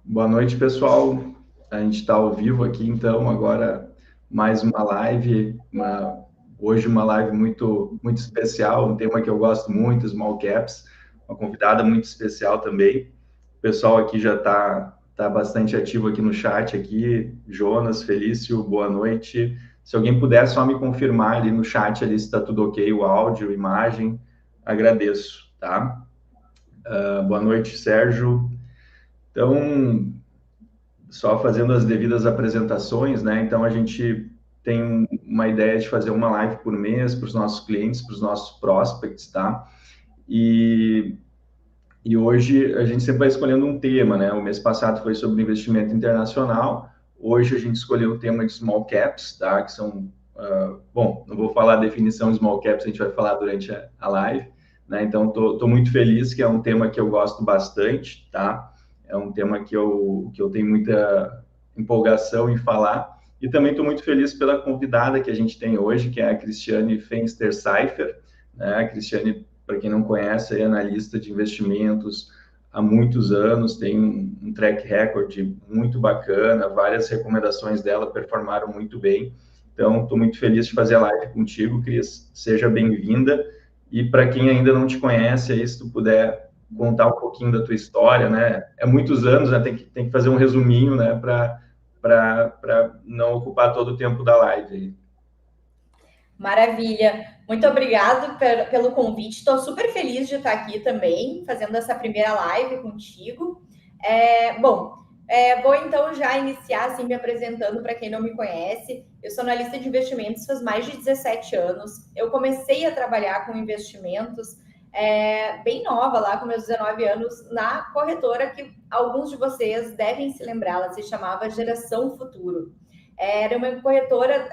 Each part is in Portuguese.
Boa noite, pessoal. A gente está ao vivo aqui, então, agora mais uma live. Hoje uma live muito especial, um tema que eu gosto muito, Small Caps. Uma convidada muito especial também. O pessoal aqui já tá bastante ativo aqui no chat aqui. Jonas, Felício, boa noite. Se alguém puder só me confirmar ali no chat ali se está tudo ok, o áudio, a imagem, agradeço, tá? Boa noite, Sérgio. Então, só fazendo as devidas apresentações, né? Então, a gente tem uma ideia de fazer uma live por mês para os nossos clientes, para os nossos prospects, tá? E hoje a gente sempre vai escolhendo um tema, né? O mês passado foi sobre investimento internacional, hoje a gente escolheu o tema de small caps, tá? Que são, bom, não vou falar a definição de small caps, a gente vai falar durante a live, né? Então, tô muito feliz, que é um tema que eu gosto bastante, tá? É um tema que eu tenho muita empolgação em falar, e também estou muito feliz pela convidada que a gente tem hoje, que é a Cristiane Fenster-Seifer, né? A Cristiane, para quem não conhece, é analista de investimentos há muitos anos, tem um track record muito bacana, várias recomendações dela performaram muito bem. Então, estou muito feliz de fazer a live contigo, Cris. Seja bem-vinda. E para quem ainda não te conhece, aí, se tu puder contar um pouquinho da tua história, né? É muitos anos, né? Tem que fazer um resuminho, né? Para não ocupar todo o tempo da live. Maravilha. Muito obrigado pelo convite. Estou super feliz de estar aqui também, fazendo essa primeira live contigo. Vou então já iniciar assim, me apresentando para quem não me conhece. Eu sou analista de investimentos faz mais de 17 anos. Eu comecei a trabalhar com investimentos bem nova, lá com meus 19 anos, na corretora que alguns de vocês devem se lembrar, ela se chamava Geração Futuro. Era uma corretora,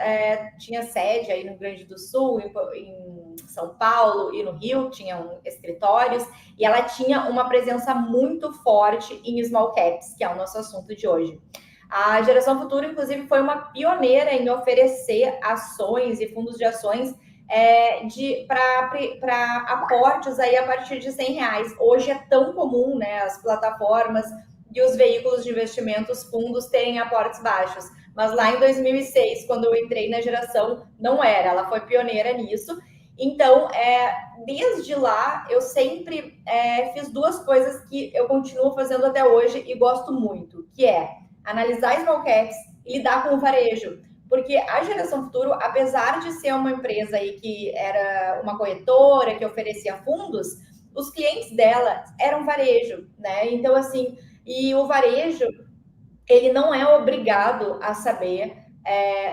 tinha sede aí no Rio Grande do Sul, em São Paulo e no Rio, tinham escritórios, e ela tinha uma presença muito forte em small caps, que é o nosso assunto de hoje. A Geração Futuro, inclusive, foi uma pioneira em oferecer ações e fundos de ações para aportes aí a partir de R$100. Hoje é tão comum, né, as plataformas e os veículos de investimentos, fundos, terem aportes baixos. Mas lá em 2006, quando eu entrei na Geração, não era. Ela foi pioneira nisso. Então, desde lá, eu sempre fiz duas coisas que eu continuo fazendo até hoje e gosto muito, que é analisar small caps e lidar com o varejo. Porque a Geração Futuro, apesar de ser uma empresa aí que era uma corretora, que oferecia fundos, os clientes dela eram varejo, né? Então, assim, e o varejo, ele não é obrigado a saber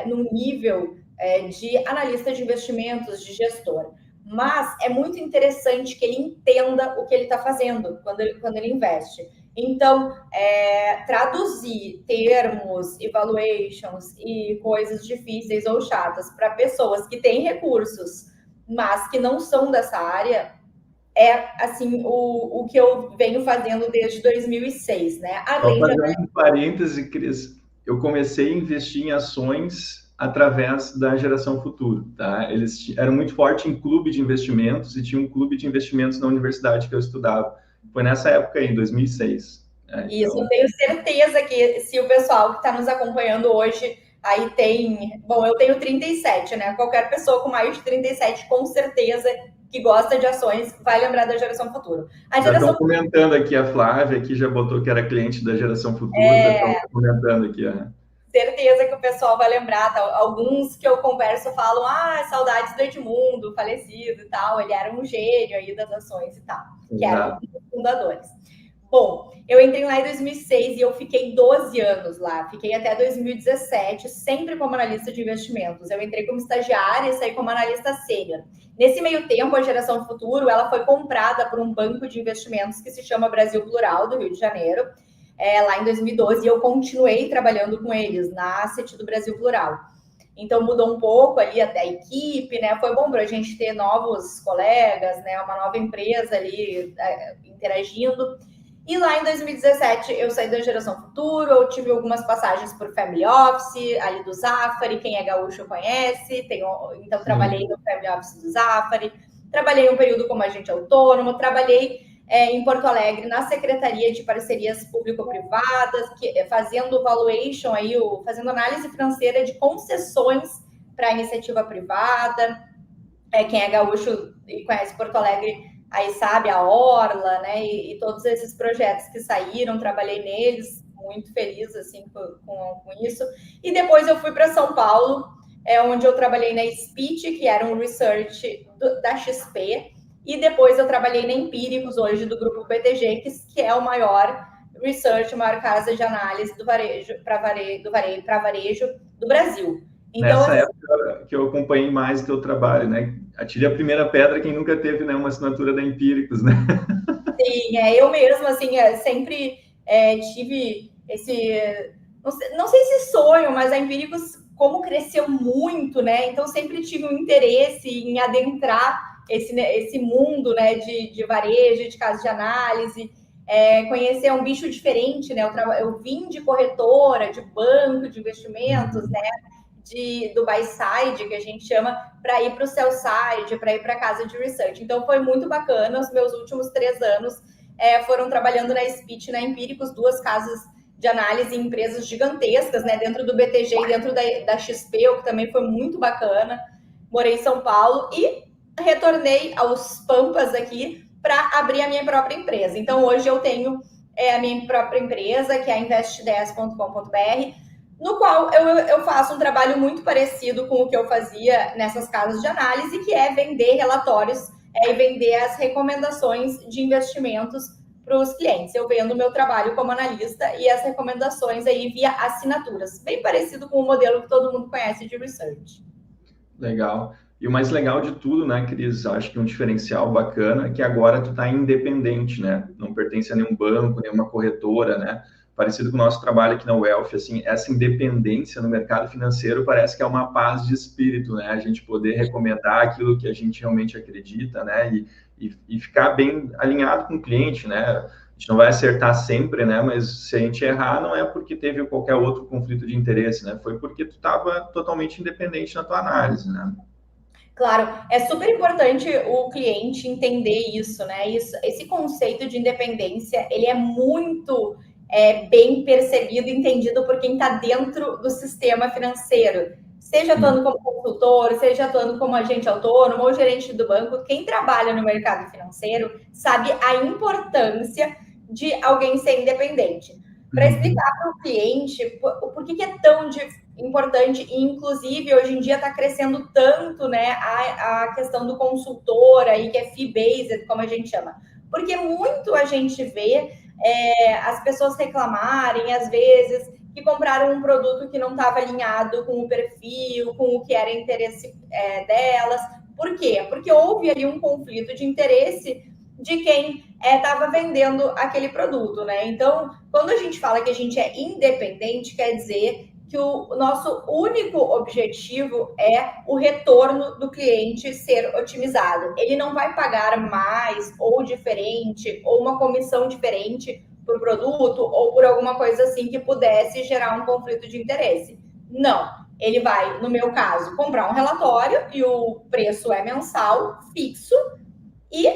no nível de analista de investimentos, de gestor. Mas é muito interessante que ele entenda o que ele está fazendo quando ele investe. Então, traduzir termos, evaluations e coisas difíceis ou chatas para pessoas que têm recursos, mas que não são dessa área, assim o que eu venho fazendo desde 2006, né? Só Além de fazendo um parêntese, Cris, eu comecei a investir em ações através da Geração Futuro, tá? Eles eram muito fortes em clube de investimentos e tinha um clube de investimentos na universidade que eu estudava. Foi nessa época aí, em 2006. Isso, eu tenho certeza que se o pessoal que está nos acompanhando hoje aí tem... Bom, eu tenho 37, né? Qualquer pessoa com mais de 37, com certeza, que gosta de ações, vai lembrar da Geração Futuro. Já estão comentando aqui, a Flávia, que já botou que era cliente da Geração Futuro, já estão comentando aqui. Certeza que o pessoal vai lembrar. Tá? Alguns que eu converso falam, saudades do Edmundo, falecido e tal. Ele era um gênio aí das ações e tal, que era um dos fundadores. Bom, eu entrei lá em 2006 e eu fiquei 12 anos lá. Fiquei até 2017, sempre como analista de investimentos. Eu entrei como estagiária e saí como analista sênior. Nesse meio tempo, a Geração Futuro, ela foi comprada por um banco de investimentos que se chama Brasil Plural, do Rio de Janeiro, lá em 2012, e eu continuei trabalhando com eles na Asset do Brasil Plural. Então, mudou um pouco ali até a equipe, né? Foi bom para a gente ter novos colegas, né? Uma nova empresa ali interagindo. E lá em 2017 eu saí da Geração Futuro, eu tive algumas passagens por Family Office, ali do Zafari, quem é gaúcho conhece, então trabalhei no Family Office do Zafari, trabalhei um período como agente autônomo, trabalhei em Porto Alegre na Secretaria de Parcerias Público-Privadas, fazendo valuation, aí, fazendo análise financeira de concessões para a iniciativa privada. Quem é gaúcho e conhece Porto Alegre aí sabe a Orla, né? E todos esses projetos que saíram, trabalhei neles, muito feliz assim com isso. E depois eu fui para São Paulo, onde eu trabalhei na Speech, que era um research da XP, e depois eu trabalhei na Empíricos, hoje do grupo BTG, que é o maior research, a maior casa de análise do varejo para varejo do Brasil. Então, nessa época que eu acompanhei mais o teu trabalho, né? Atire a primeira pedra quem nunca teve, né, uma assinatura da Empíricos, né? Sim, eu mesma, assim, sempre tive esse... Não sei se sonho, mas a Empíricos, como cresceu muito, né? Então, sempre tive um interesse em adentrar esse mundo, né, de varejo, de casa de análise, conhecer um bicho diferente, né? Eu vim de corretora, de banco, de investimentos, né? Do buy side, que a gente chama, para ir para o sell side, para ir para a casa de research. Então, foi muito bacana. Os meus últimos 3 anos foram trabalhando na Speech, na Empíricos, 2 casas de análise em empresas gigantescas, né? Dentro do BTG e dentro da XP, o que também foi muito bacana. Morei em São Paulo e retornei aos Pampas aqui para abrir a minha própria empresa. Então, hoje eu tenho a minha própria empresa, que é a invest10.com.br, no qual eu faço um trabalho muito parecido com o que eu fazia nessas casas de análise, que é vender relatórios e vender as recomendações de investimentos para os clientes. Eu vendo o meu trabalho como analista e as recomendações aí via assinaturas, bem parecido com o modelo que todo mundo conhece de research. Legal. E o mais legal de tudo, né, Cris, acho que um diferencial bacana é que agora tu tá independente, né? Não pertence a nenhum banco, nenhuma corretora, né? Parecido com o nosso trabalho aqui na Wealth, assim, essa independência no mercado financeiro parece que é uma paz de espírito, né? A gente poder recomendar aquilo que a gente realmente acredita, né? E ficar bem alinhado com o cliente, né? A gente não vai acertar sempre, né? Mas se a gente errar, não é porque teve qualquer outro conflito de interesse, né? Foi porque tu estava totalmente independente na tua análise, né? Claro, é super importante o cliente entender isso, né? Esse conceito de independência, ele é muito bem percebido e entendido por quem está dentro do sistema financeiro. Seja atuando como consultor, seja atuando como agente autônomo ou gerente do banco, quem trabalha no mercado financeiro sabe a importância de alguém ser independente. Para explicar para o cliente por que é tão importante, e inclusive hoje em dia está crescendo tanto, né, a questão do consultor aí, que é fee-based, como a gente chama, porque muito a gente vê as pessoas reclamarem, às vezes, que compraram um produto que não estava alinhado com o perfil, com o que era interesse delas. Por quê? Porque houve ali um conflito de interesse de quem estava vendendo aquele produto, né? Então, quando a gente fala que a gente é independente, quer dizer que o nosso único objetivo é o retorno do cliente ser otimizado. Ele não vai pagar mais ou diferente, ou uma comissão diferente por produto, ou por alguma coisa assim que pudesse gerar um conflito de interesse. Não. Ele vai, no meu caso, comprar um relatório e o preço é mensal, fixo, e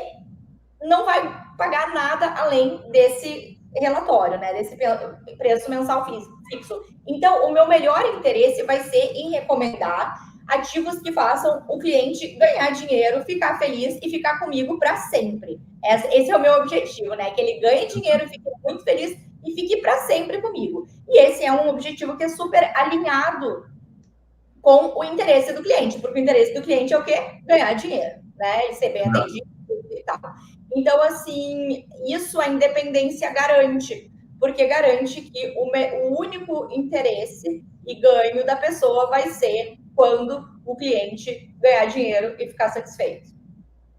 não vai pagar nada além desse relatório, né? Desse preço mensal fixo. Então, o meu melhor interesse vai ser em recomendar ativos que façam o cliente ganhar dinheiro, ficar feliz e ficar comigo para sempre. Esse é o meu objetivo, né? Que ele ganhe dinheiro, fique muito feliz e fique para sempre comigo. E esse é um objetivo que é super alinhado com o interesse do cliente, porque o interesse do cliente é o quê? Ganhar dinheiro, né? E ser bem atendido e tal. Então, assim, isso a independência garante, porque garante que o único interesse e ganho da pessoa vai ser quando o cliente ganhar dinheiro e ficar satisfeito.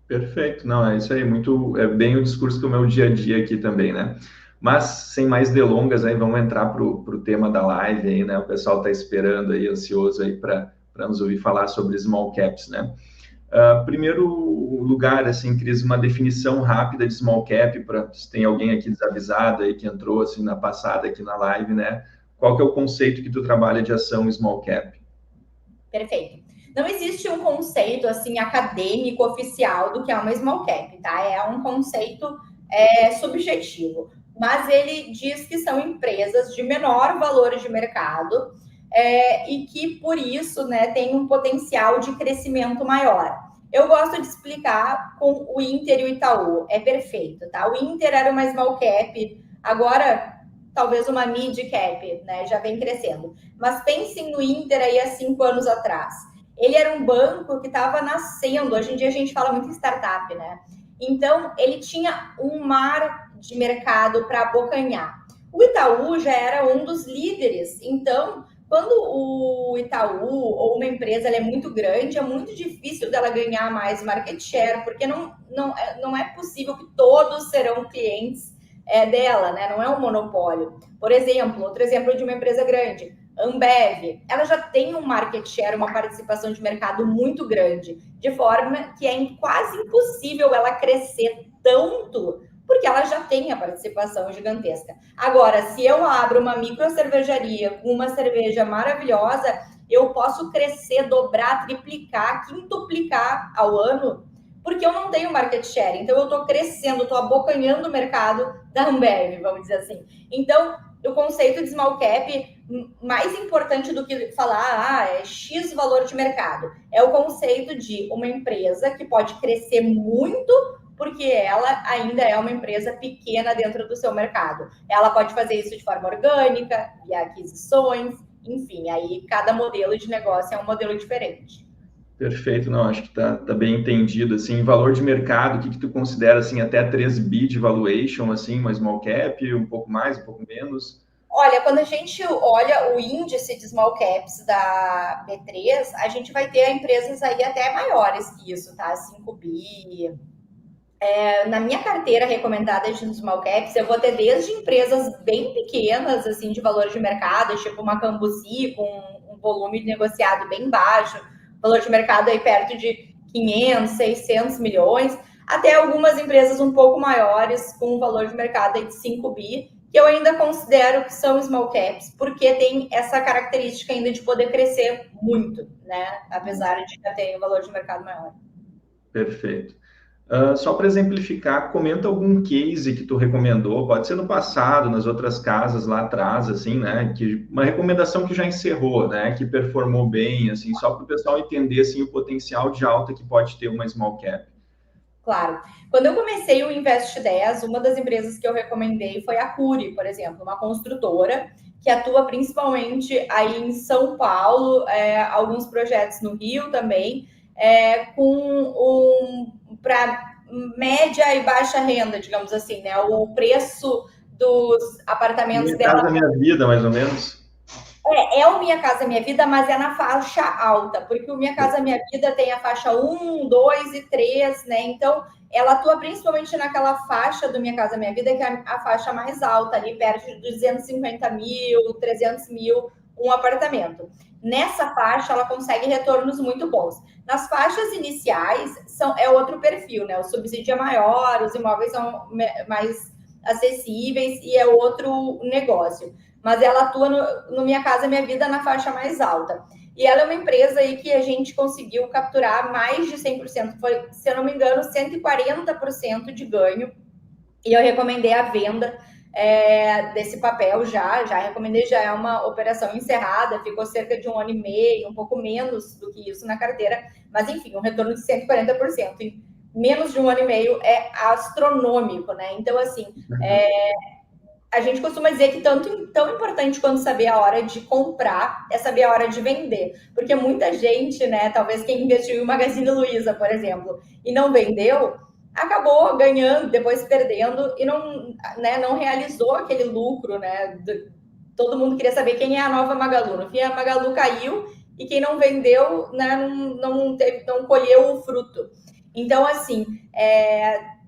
Perfeito, não, é isso aí, é bem o discurso do meu dia a dia aqui também, né? Mas, sem mais delongas, aí vamos entrar para o tema da live aí, né? O pessoal está esperando aí, ansioso aí para nos ouvir falar sobre small caps, né? Primeiro lugar, assim, Cris, uma definição rápida de small cap, para se tem alguém aqui desavisado aí que entrou assim na passada aqui na live, né? Qual que é o conceito que tu trabalha de ação small cap? Perfeito. Não existe um conceito assim acadêmico oficial do que é uma small cap, tá? É um conceito subjetivo, mas ele diz que são empresas de menor valor de mercado e que por isso, né, tem um potencial de crescimento maior. Eu gosto de explicar com o Inter e o Itaú, é perfeito, tá? O Inter era uma small cap, agora talvez uma mid cap, né? Já vem crescendo. Mas pensem no Inter aí há 5 anos atrás. Ele era um banco que estava nascendo. Hoje em dia a gente fala muito em startup, né? Então, ele tinha um mar de mercado para abocanhar. O Itaú já era um dos líderes. Então, quando o Itaú ou uma empresa é muito grande, é muito difícil dela ganhar mais market share, porque não é possível que todos serão clientes dela, né? Não é um monopólio. Por exemplo, outro exemplo de uma empresa grande, Ambev, ela já tem um market share, uma participação de mercado muito grande, de forma que é quase impossível ela crescer tanto, porque ela já tem a participação gigantesca. Agora, se eu abro uma micro cervejaria com uma cerveja maravilhosa, eu posso crescer, dobrar, triplicar, quintuplicar ao ano, porque eu não tenho market share. Então, eu estou crescendo, estou abocanhando o mercado da Ambev, vamos dizer assim. Então, o conceito de small cap, mais importante do que falar, é X valor de mercado, é o conceito de uma empresa que pode crescer muito, porque ela ainda é uma empresa pequena dentro do seu mercado. Ela pode fazer isso de forma orgânica, via aquisições, enfim, aí cada modelo de negócio é um modelo diferente. Perfeito, não, acho que tá bem entendido, assim, valor de mercado, o que tu considera, assim, até 3 bi de valuation, assim, uma small cap, um pouco mais, um pouco menos? Olha, quando a gente olha o índice de small caps da B3, a gente vai ter empresas aí até maiores que isso, tá? 5 bi. Na minha carteira recomendada de small caps, eu vou ter desde empresas bem pequenas, assim, de valor de mercado, tipo uma Cambuci, com um volume negociado bem baixo, valor de mercado aí perto de 500, 600 milhões, até algumas empresas um pouco maiores, com um valor de mercado aí de 5 bi, que eu ainda considero que são small caps, porque tem essa característica ainda de poder crescer muito, né? Apesar de já ter um valor de mercado maior. Perfeito. Só para exemplificar, comenta algum case que tu recomendou, pode ser no passado, nas outras casas lá atrás, assim, né? Que uma recomendação que já encerrou, né? Que performou bem, assim, só para o pessoal entender assim o potencial de alta que pode ter uma small cap. Claro. Quando eu comecei o Invest 10, uma das empresas que eu recomendei foi a Cury, por exemplo, uma construtora que atua principalmente aí em São Paulo, alguns projetos no Rio também, para média e baixa renda, digamos assim, né? O preço dos apartamentos Minha dela Casa Minha Vida, mais ou menos. é o Minha Casa Minha Vida, mas é na faixa alta, porque o Minha Casa Minha Vida tem a faixa 1, 2 e 3, né? Então, ela atua principalmente naquela faixa do Minha Casa Minha Vida, que é a faixa mais alta, ali perto de 250 mil, 300 mil, um apartamento. Nessa faixa, ela consegue retornos muito bons. Nas faixas iniciais, é outro perfil, né? O subsídio é maior, os imóveis são mais acessíveis e é outro negócio. Mas ela atua no Minha Casa Minha Vida na faixa mais alta. E ela é uma empresa aí que a gente conseguiu capturar mais de 100%, foi, se eu não me engano, 140% de ganho. E eu recomendei a venda desse papel já recomendei, já é uma operação encerrada, ficou cerca de 1 ano e meio, um pouco menos do que isso na carteira, mas enfim, um retorno de 140%. Em menos de 1 ano e meio é astronômico, né? Então, assim, a gente costuma dizer que tão importante quanto saber a hora de comprar é saber a hora de vender. Porque muita gente, né, talvez quem investiu em Magazine Luiza, por exemplo, e não vendeu, acabou ganhando, depois perdendo e não realizou aquele lucro, né? Todo mundo queria saber quem é a nova Magalu. No fim, a Magalu caiu e quem não vendeu, né, não colheu o fruto. Então, assim,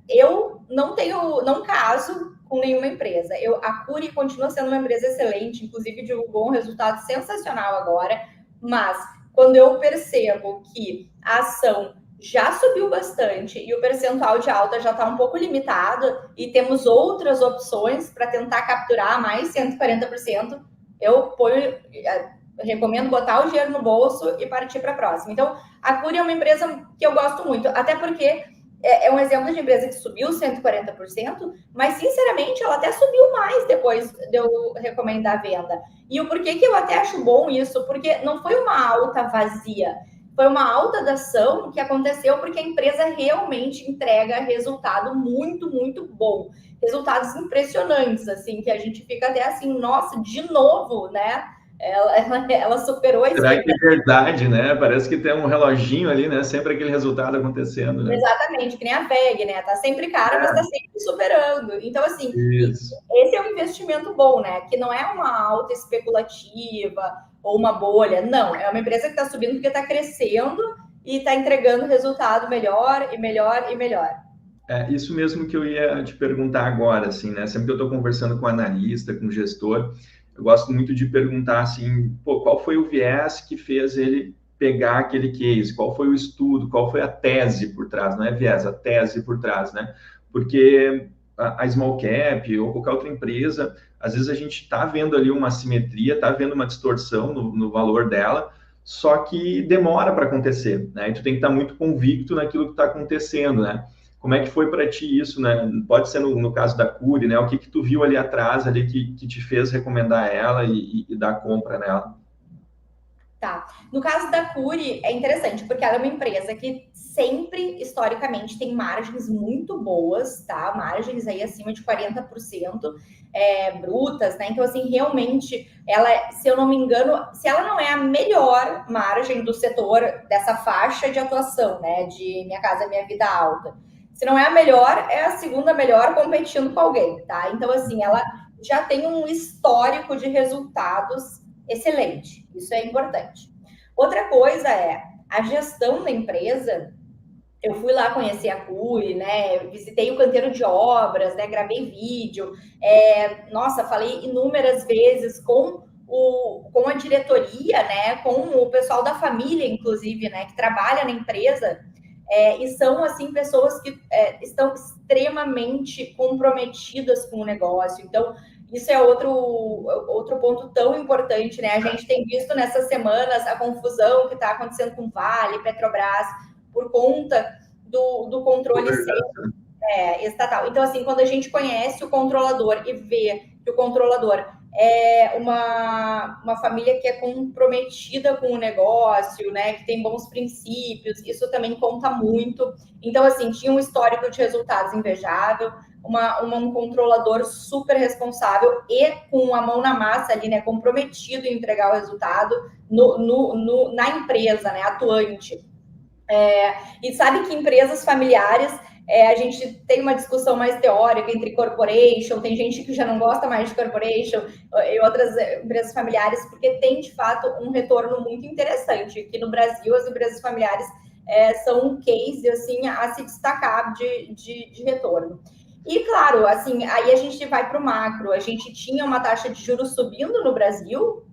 eu não caso com nenhuma empresa. A Cury continua sendo uma empresa excelente, inclusive divulgou um resultado sensacional agora, mas quando eu percebo que a ação já subiu bastante e o percentual de alta já está um pouco limitado e temos outras opções para tentar capturar mais 140%, eu ponho recomendo botar o dinheiro no bolso e partir para a próxima. Então, a Cury é uma empresa que eu gosto muito, até porque é um exemplo de empresa que subiu 140%, mas, sinceramente, ela até subiu mais depois de eu recomendar a venda. E o porquê que eu até acho bom isso? Porque não foi uma alta vazia, foi uma alta da ação que aconteceu porque a empresa realmente entrega resultado muito, muito bom. Resultados impressionantes, assim, que a gente fica até assim, nossa, de novo, né? Ela superou a Será que é expectativa. verdade, né? Parece que tem um reloginho ali, né? Sempre aquele resultado acontecendo, né? Exatamente, que nem a VEG, né? Tá sempre cara, mas tá sempre superando. Então, assim, Isso. esse é um investimento bom, né? Que não é uma alta especulativa ou uma bolha. Não, é uma empresa que está subindo porque está crescendo e está entregando resultado melhor e melhor e melhor. É isso mesmo que eu ia te perguntar agora, assim, né? Sempre que eu estou conversando com analista, com gestor, eu gosto muito de perguntar assim, pô, qual foi o viés que fez ele pegar aquele case? Qual foi o estudo? Qual foi a tese por trás? Não é viés, a tese por trás, né? Porque a small cap ou qualquer outra empresa, às vezes a gente está vendo ali uma assimetria, está vendo uma distorção no valor dela, só que demora para acontecer, né? E tu tem que estar muito convicto naquilo que está acontecendo, né? Como é que foi para ti isso, né? Pode ser no caso da Cury, né? O que que tu viu ali atrás ali que te fez recomendar ela e dar compra nela? Tá. No caso da Cury, é interessante, porque ela é uma empresa que sempre, historicamente, tem margens muito boas, tá? Margens aí acima de 40%, brutas, né? Então, assim, realmente, ela, se eu não me engano, se ela não é a melhor margem do setor dessa faixa de atuação, né? De Minha Casa Minha Vida Alta. Se não é a melhor, é a segunda melhor competindo com alguém, tá? Então, assim, ela já tem um histórico de resultados excelente. Isso é importante. Outra coisa é a gestão da empresa. Eu fui lá conhecer a Cury, né? Visitei o canteiro de obras, né? Gravei vídeo. Nossa, falei inúmeras vezes com a diretoria, né? Com o pessoal da família, inclusive, né? Que trabalha na empresa. E são, assim, pessoas que estão extremamente comprometidas com o negócio. Então, isso é outro ponto tão importante, né? A gente tem visto nessas semanas a confusão que está acontecendo com Vale, Petrobras, por conta do controle estatal. Então, assim, quando a gente conhece o controlador e vê que o controlador é uma família que é comprometida com o negócio, né, que tem bons princípios, isso também conta muito. Então, assim, tinha um histórico de resultados invejável, um controlador super responsável e com a mão na massa ali, né, comprometido em entregar o resultado na empresa, né, atuante. E sabe que empresas familiares, a gente tem uma discussão mais teórica entre corporation, tem gente que já não gosta mais de corporation e outras empresas familiares, porque tem, de fato, um retorno muito interessante. Aqui no Brasil, as empresas familiares são um case, assim, a se destacar de retorno. E, claro, assim, aí a gente vai para o macro. A gente tinha uma taxa de juros subindo no Brasil,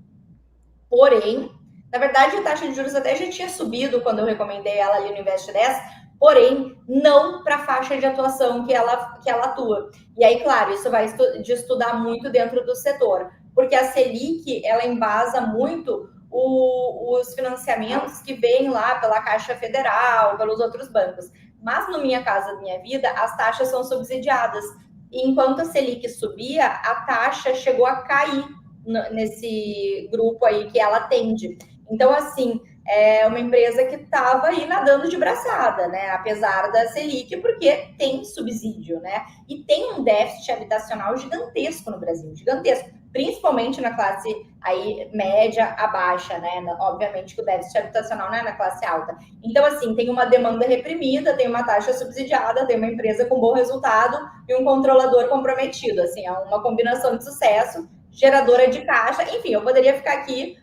porém, na verdade, a taxa de juros até já tinha subido quando eu recomendei ela ali no Invest 10, porém, não para a faixa de atuação que ela atua. E aí, claro, isso vai de estudar muito dentro do setor, porque a Selic, ela embasa muito os financiamentos que vêm lá pela Caixa Federal, pelos outros bancos. Mas no Minha Casa Minha Vida, as taxas são subsidiadas. E enquanto a Selic subia, a taxa chegou a cair nesse grupo aí que ela atende. Então, assim, é uma empresa que estava aí nadando de braçada, né? Apesar da Selic, porque tem subsídio, né? E tem um déficit habitacional gigantesco no Brasil, gigantesco, principalmente na classe aí média a baixa, né? Obviamente que o déficit habitacional não é na classe alta. Então, assim, tem uma demanda reprimida, tem uma taxa subsidiada, tem uma empresa com bom resultado e um controlador comprometido. Assim, é uma combinação de sucesso, geradora de caixa. Enfim, eu poderia ficar aqui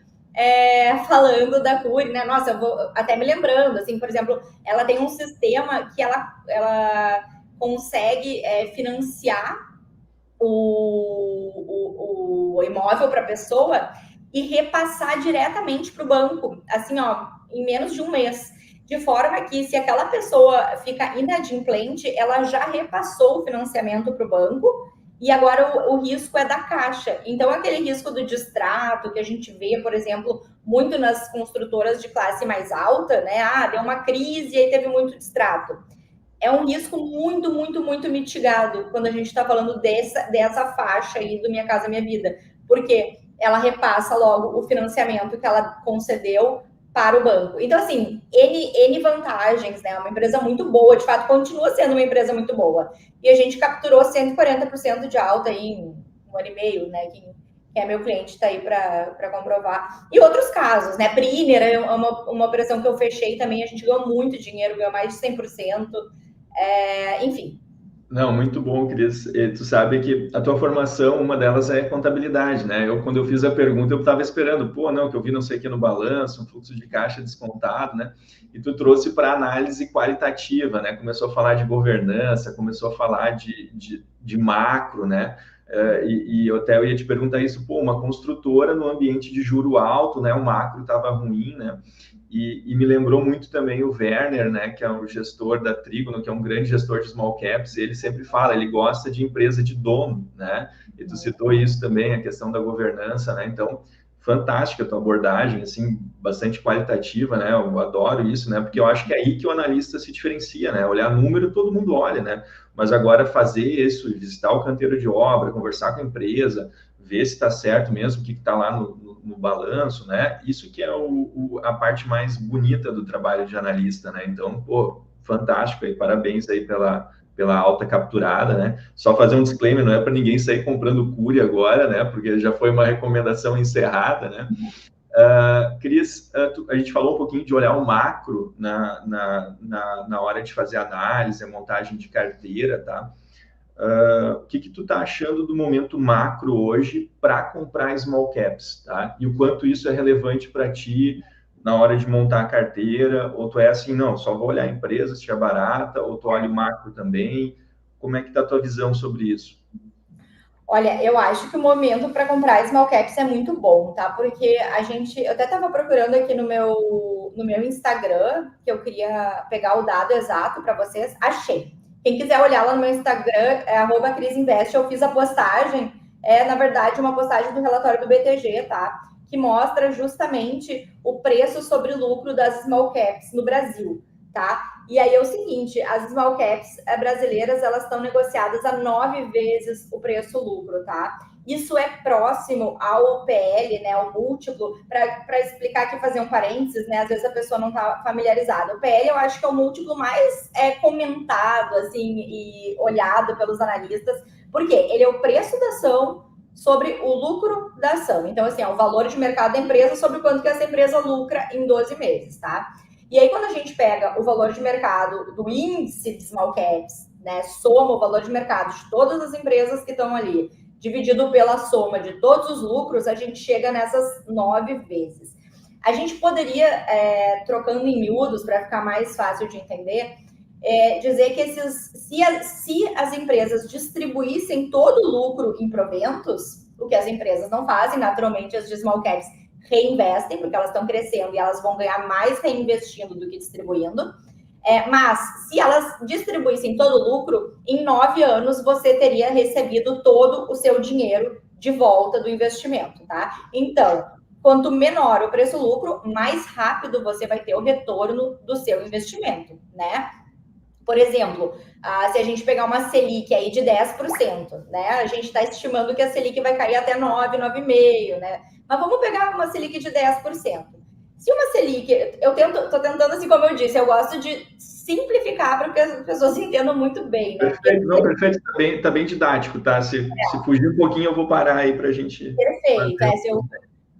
falando da Cury, né? Nossa, eu vou até me lembrando, assim, por exemplo, ela tem um sistema que ela consegue financiar o imóvel para a pessoa e repassar diretamente para o banco, assim, ó, em menos de um mês. De forma que, se aquela pessoa fica inadimplente, ela já repassou o financiamento para o banco e agora o risco é da Caixa. Então, aquele risco do distrato que a gente vê, por exemplo, muito nas construtoras de classe mais alta, né? Ah, deu uma crise e aí teve muito distrato. É um risco muito, muito, muito mitigado quando a gente está falando dessa faixa aí do Minha Casa Minha Vida, porque ela repassa logo o financiamento que ela concedeu para o banco. Então, assim, N vantagens, né? Uma empresa muito boa, de fato, continua sendo uma empresa muito boa. E a gente capturou 140% de alta aí em 1 ano e meio, né? Quem é meu cliente está aí para comprovar. E outros casos, né? Priner é uma operação que eu fechei também, a gente ganhou muito dinheiro, ganhou mais de 100%. Enfim. Não, muito bom, Cris. E tu sabe que a tua formação, uma delas é contabilidade, né? Quando eu fiz a pergunta, eu estava esperando, não, que eu vi não sei o que no balanço, um fluxo de caixa descontado, né? E tu trouxe para análise qualitativa, né? Começou a falar de governança, começou a falar de macro, né? E até eu ia te perguntar isso, uma construtora no ambiente de juro alto, né? O macro estava ruim, né? E me lembrou muito também o Werner, né, que é o gestor da Trígono, que é um grande gestor de small caps, ele sempre fala, ele gosta de empresa de dono, né? E tu citou isso também, a questão da governança, né? Então, fantástica a tua abordagem, assim, bastante qualitativa, né? Eu adoro isso, né? Porque eu acho que é aí que o analista se diferencia, né? Olhar número, todo mundo olha, né? Mas agora fazer isso, visitar o canteiro de obra, conversar com a empresa, ver se está certo mesmo, o que está lá no balanço, né? Isso que é a parte mais bonita do trabalho de analista, né? Então, fantástico aí, parabéns aí pela alta capturada, né? Só fazer um disclaimer, não é para ninguém sair comprando Cury agora, né? Porque já foi uma recomendação encerrada, né? Cris, a gente falou um pouquinho de olhar o macro na hora de fazer análise, a montagem de carteira, tá? O que tu tá achando do momento macro hoje para comprar small caps, tá? E o quanto isso é relevante para ti na hora de montar a carteira, ou tu é assim, não, só vou olhar a empresa se é barata, ou tu olha o macro também, como é que tá a tua visão sobre isso? Olha, eu acho que o momento para comprar small caps é muito bom, tá? Porque eu até estava procurando aqui no meu Instagram, que eu queria pegar o dado exato para vocês, achei. Quem quiser olhar lá no meu Instagram, é @crisinvest, eu fiz a postagem, na verdade uma postagem do relatório do BTG, tá? Que mostra justamente o preço sobre lucro das small caps no Brasil, tá? E aí é o seguinte, as small caps brasileiras, elas estão negociadas a 9 vezes o preço-lucro, tá? Isso é próximo ao PL, né, ao múltiplo, para explicar aqui, fazer um parênteses, né, às vezes a pessoa não está familiarizada. O PL eu acho que é o múltiplo mais comentado, assim, e olhado pelos analistas, porque ele é o preço da ação sobre o lucro da ação. Então, assim, é o valor de mercado da empresa sobre quanto que essa empresa lucra em 12 meses, tá? E aí, quando a gente pega o valor de mercado do índice de small caps, né, soma o valor de mercado de todas as empresas que estão ali, dividido pela soma de todos os lucros, a gente chega nessas 9 vezes. A gente poderia, trocando em miúdos, para ficar mais fácil de entender, dizer que se as empresas distribuíssem todo o lucro em proventos, o que as empresas não fazem, naturalmente as de small caps reinvestem, porque elas estão crescendo e elas vão ganhar mais reinvestindo do que distribuindo. Mas se elas distribuíssem todo o lucro, em 9 anos você teria recebido todo o seu dinheiro de volta do investimento, tá? Então, quanto menor o preço-lucro, mais rápido você vai ter o retorno do seu investimento, né? Por exemplo, se a gente pegar uma Selic aí de 10%, né? A gente está estimando que a Selic vai cair até 9, 9,5%, né? Mas vamos pegar uma Selic de 10%. Se uma Selic, tô tentando, assim como eu disse, eu gosto de simplificar para que as pessoas entendam muito bem, né? Perfeito, não, perfeito, tá bem didático, tá? Se fugir um pouquinho, eu vou parar aí para a gente... Perfeito,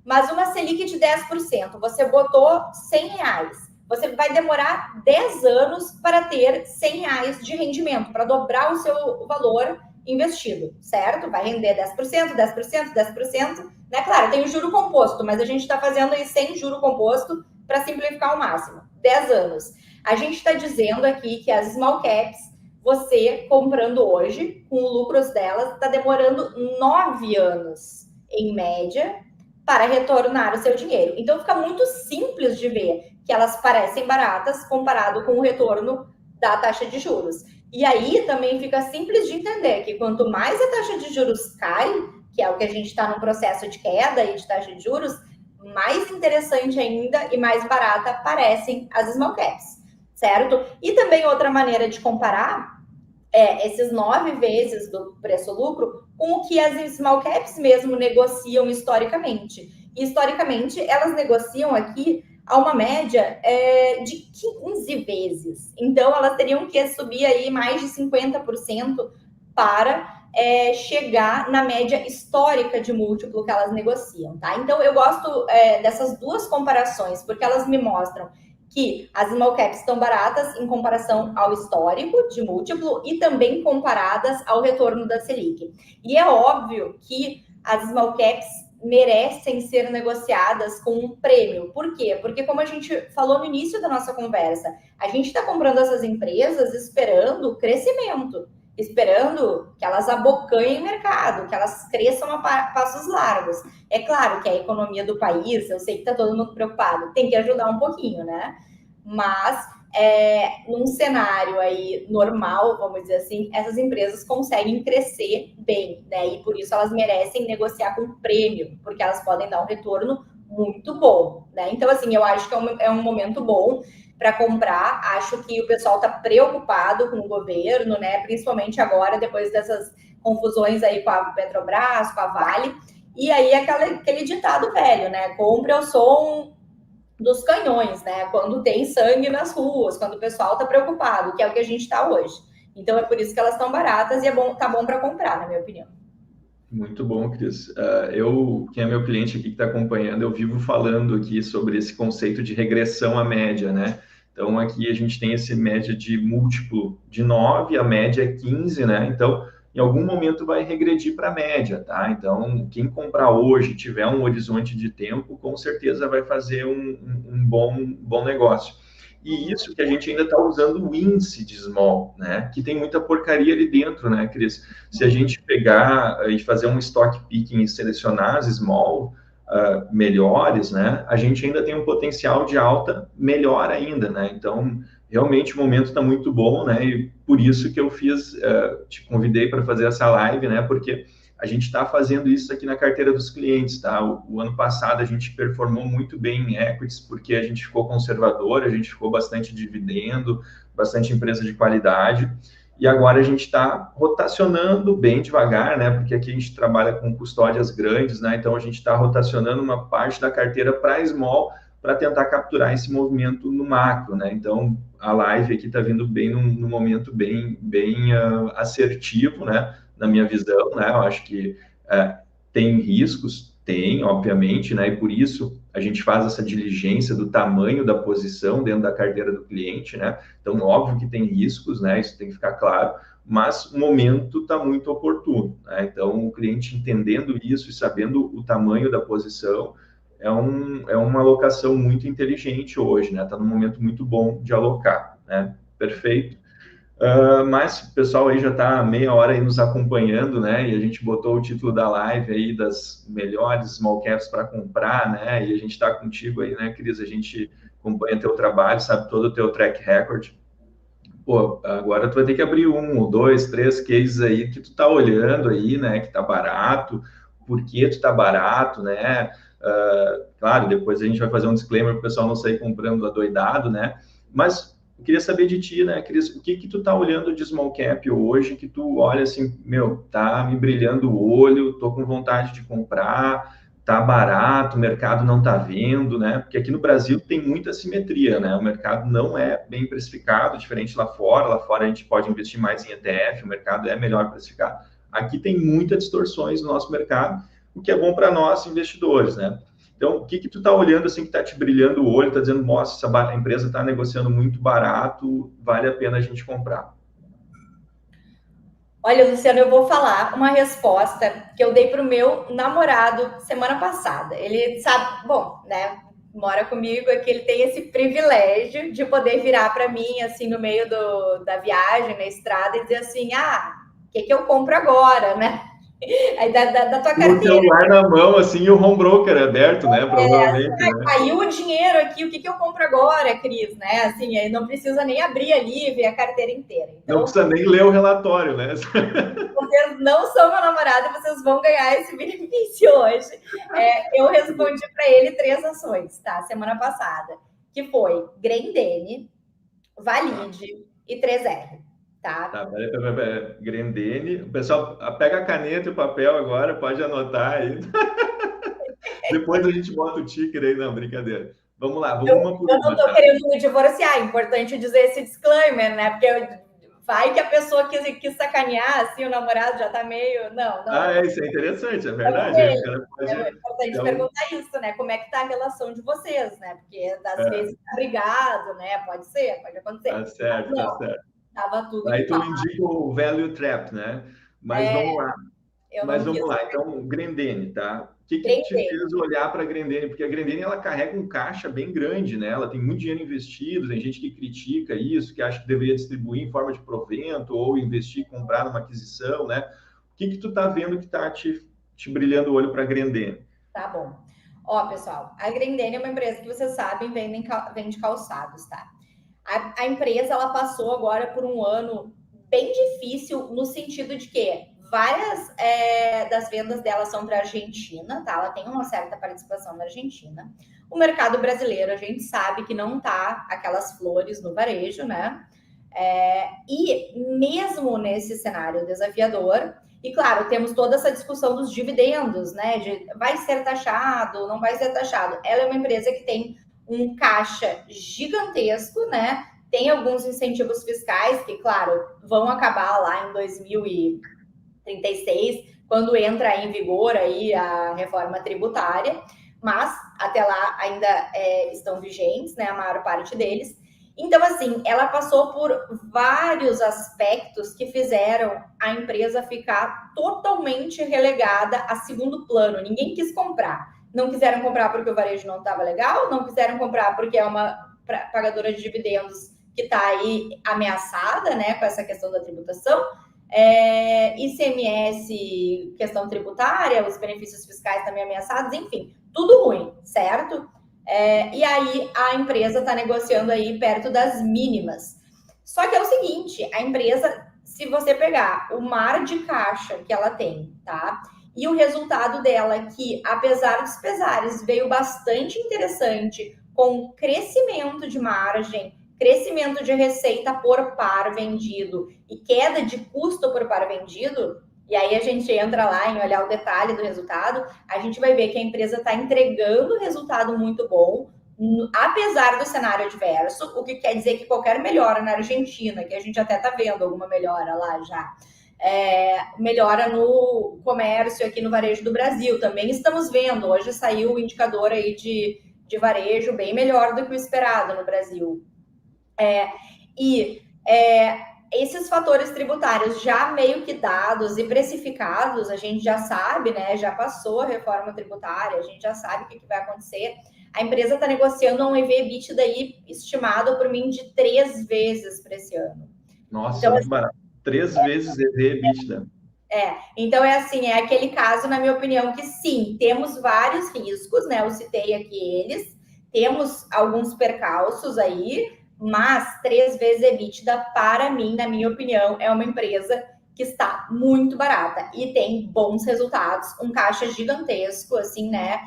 mas uma Selic de 10%, você botou R$100, você vai demorar 10 anos para ter R$100 de rendimento, para dobrar o seu valor investido, certo? Vai render 10%, 10%, 10%, né? Claro, tem o juro composto, mas a gente está fazendo aí sem juro composto para simplificar ao máximo. 10 anos. A gente está dizendo aqui que as small caps, você comprando hoje, com os lucros delas, está demorando 9 anos, em média, para retornar o seu dinheiro. Então, fica muito simples de ver que elas parecem baratas comparado com o retorno da taxa de juros. E aí também fica simples de entender que quanto mais a taxa de juros cai, que é o que a gente está no processo de queda aí de taxa de juros, mais interessante ainda e mais barata parecem as small caps, certo? E também outra maneira de comparar esses 9 vezes do preço-lucro com o que as small caps mesmo negociam historicamente. E, historicamente, elas negociam aqui a uma média de 15 vezes. Então, elas teriam que subir aí mais de 50% para chegar na média histórica de múltiplo que elas negociam, tá? Então, eu gosto dessas duas comparações, porque elas me mostram que as small caps estão baratas em comparação ao histórico de múltiplo e também comparadas ao retorno da Selic. E é óbvio que as small caps merecem ser negociadas com um prêmio. Por quê? Porque, como a gente falou no início da nossa conversa, a gente está comprando essas empresas esperando crescimento, esperando que elas abocanhem o mercado, que elas cresçam a passos largos. É claro que a economia do país, eu sei que está todo mundo preocupado, tem que ajudar um pouquinho, né? Mas, num cenário aí normal, vamos dizer assim, essas empresas conseguem crescer bem, né? E por isso elas merecem negociar com prêmio, porque elas podem dar um retorno muito bom, né? Então, assim, eu acho que é um momento bom para comprar. Acho que o pessoal está preocupado com o governo, né? Principalmente agora, depois dessas confusões aí com a Petrobras, com a Vale. E aí aquele ditado velho, né? Compre ao som dos canhões, né? Quando tem sangue nas ruas, quando o pessoal está preocupado, que é o que a gente está hoje. Então é por isso que elas estão baratas e tá bom para comprar, na minha opinião. Muito bom, Cris. Quem é meu cliente aqui que está acompanhando, eu vivo falando aqui sobre esse conceito de regressão à média, né? Então, aqui a gente tem esse média de múltiplo de 9, a média é 15, né? Então, em algum momento vai regredir para a média, tá? Então, quem comprar hoje, tiver um horizonte de tempo, com certeza vai fazer um bom negócio. E isso que a gente ainda está usando o índice de small, né? Que tem muita porcaria ali dentro, né, Cris? Se a gente pegar e fazer um stock picking e selecionar as small melhores, né? A gente ainda tem um potencial de alta melhor ainda, né? Então, realmente o momento está muito bom, né? E por isso que eu te convidei para fazer essa live, né? Porque a gente está fazendo isso aqui na carteira dos clientes, tá? O ano passado a gente performou muito bem em equities, porque a gente ficou conservador, a gente ficou bastante dividendo, bastante empresa de qualidade, e agora a gente está rotacionando bem devagar, né? Porque aqui a gente trabalha com custódias grandes, né? Então a gente está rotacionando uma parte da carteira para small, para tentar capturar esse movimento no macro, né? Então a live aqui está vindo bem num momento bem assertivo, né? Na minha visão, né? Eu acho que tem riscos, tem, obviamente, né? E por isso a gente faz essa diligência do tamanho da posição dentro da carteira do cliente, né? Então, óbvio que tem riscos, né? Isso tem que ficar claro, mas o momento está muito oportuno, né? Então, o cliente entendendo isso e sabendo o tamanho da posição, é uma alocação muito inteligente hoje, né? Está num momento muito bom de alocar, né? Perfeito. Mas o pessoal aí já está meia hora aí nos acompanhando, né? E a gente botou o título da live aí das melhores small caps para comprar, né? E a gente está contigo aí, né, Cris? A gente acompanha teu trabalho, sabe todo o teu track record. Pô, agora tu vai ter que abrir 1, 2, 3 cases aí que tu tá olhando aí, né? Que tá barato, por que tu tá barato, né? Claro, depois a gente vai fazer um disclaimer para o pessoal não sair comprando adoidado, né? Mas eu queria saber de ti, né, Cris, o que tu tá olhando de small cap hoje, que tu olha assim, meu, tá me brilhando o olho, tô com vontade de comprar, tá barato, o mercado não tá vendo, né? Porque aqui no Brasil tem muita simetria, né? O mercado não é bem precificado, diferente lá fora. Lá fora a gente pode investir mais em ETF, o mercado é melhor precificado. Aqui tem muitas distorções no nosso mercado, o que é bom para nós investidores, né? Então, o que tu está olhando assim que está te brilhando o olho, está dizendo, nossa, essa empresa está negociando muito barato, vale a pena a gente comprar? Olha, Luciano, eu vou falar uma resposta que eu dei para o meu namorado semana passada. Ele sabe, bom, né? Mora comigo, é que ele tem esse privilégio de poder virar para mim, assim, no meio da viagem, na estrada, e dizer assim: o que eu compro agora, né? Aí da tua Com o carteira. celular na mão, assim, e o home broker aberto, né? Provavelmente, né? Caiu o dinheiro aqui, o que eu compro agora, Cris, né? Assim, aí não precisa nem abrir ali e ver a carteira inteira. Não Então, precisa nem ler o relatório, né? vocês não são meu namorado e vocês vão ganhar esse benefício hoje. Eu respondi para ele 3 ações, tá? Semana passada, que foi Grendene, Tá, Valide e 3R, tá? tá. Pera. Grendene. O pessoal, pega a caneta e o papel agora, pode anotar aí. Depois a gente bota o ticker aí, não, brincadeira. Vamos lá, vamos uma por Eu não uma, tô tá? querendo me divorciar, é importante dizer esse disclaimer, né? Porque vai que a pessoa quis sacanear, assim, o namorado já tá meio. Não, não. Ah, isso é interessante, é Estamos verdade. Aí o bem. cara É pode. importante Então, perguntar isso, né? Como é que tá a relação de vocês, né? Porque às é, vezes tá brigado, né? Pode ser, pode acontecer. tá Mas certo, tá não, certo. tava tudo Aí em tu paz. indica o value trap, né? Mas É, vamos lá. eu Mas não quis vamos lá. Então, Grendene, tá? O que que te prender. fez olhar para a Grendene? Porque a Grendene ela carrega um caixa bem grande, né? Ela tem muito dinheiro investido, tem gente que critica isso, que acha que deveria distribuir em forma de provento ou investir, comprar numa aquisição, né? O que que tu tá vendo que tá te brilhando o olho para a Grendene? Tá bom. Ó, pessoal, a Grendene é uma empresa que vocês sabem vende calçados, tá? A empresa ela passou agora por um ano bem difícil no sentido de que várias das vendas dela são para a Argentina, tá? Ela tem uma certa participação na Argentina. O mercado brasileiro a gente sabe que não tá aquelas flores no varejo, né? E mesmo nesse cenário desafiador, e claro, temos toda essa discussão dos dividendos, né? De vai ser taxado, não vai ser taxado. Ela é uma empresa que tem um caixa gigantesco, né? Tem alguns incentivos fiscais que, claro, vão acabar lá em 2036, quando entra em vigor aí a reforma tributária, mas até lá ainda estão vigentes, né? A maior parte deles. Então, assim, ela passou por vários aspectos que fizeram a empresa ficar totalmente relegada a segundo plano. Ninguém quis comprar. Não quiseram comprar porque o varejo não estava legal, não quiseram comprar porque é uma pagadora de dividendos que está aí ameaçada, né, com essa questão da tributação. ICMS, questão tributária, os benefícios fiscais também ameaçados, enfim, tudo ruim, certo? E aí a empresa está negociando aí perto das mínimas. Só que é o seguinte, a empresa, se você pegar o mar de caixa que ela tem, tá? E o resultado dela, que apesar dos pesares, veio bastante interessante, com crescimento de margem, crescimento de receita por par vendido e queda de custo por par vendido, e aí a gente entra lá em olhar o detalhe do resultado, a gente vai ver que a empresa está entregando resultado muito bom, apesar do cenário adverso, o que quer dizer que qualquer melhora na Argentina, que a gente até está vendo alguma melhora lá já, melhora no comércio aqui no varejo do Brasil, também estamos vendo, hoje saiu o indicador aí de varejo bem melhor do que o esperado no Brasil. Esses fatores tributários já meio que dados e precificados, a gente já sabe, né? Já passou a reforma tributária, a gente já sabe o que vai acontecer. A empresa está negociando um EV/EBITDA aí estimado por mim de 3 vezes para esse ano. Nossa, Então, muito barato. 3 vezes EV EBITDA. Então é assim, é aquele caso, na minha opinião, que sim, temos vários riscos, né? Eu citei aqui eles, temos alguns percalços aí, mas 3 vezes EBITDA, para mim, na minha opinião, é uma empresa que está muito barata e tem bons resultados, um caixa gigantesco, assim, né?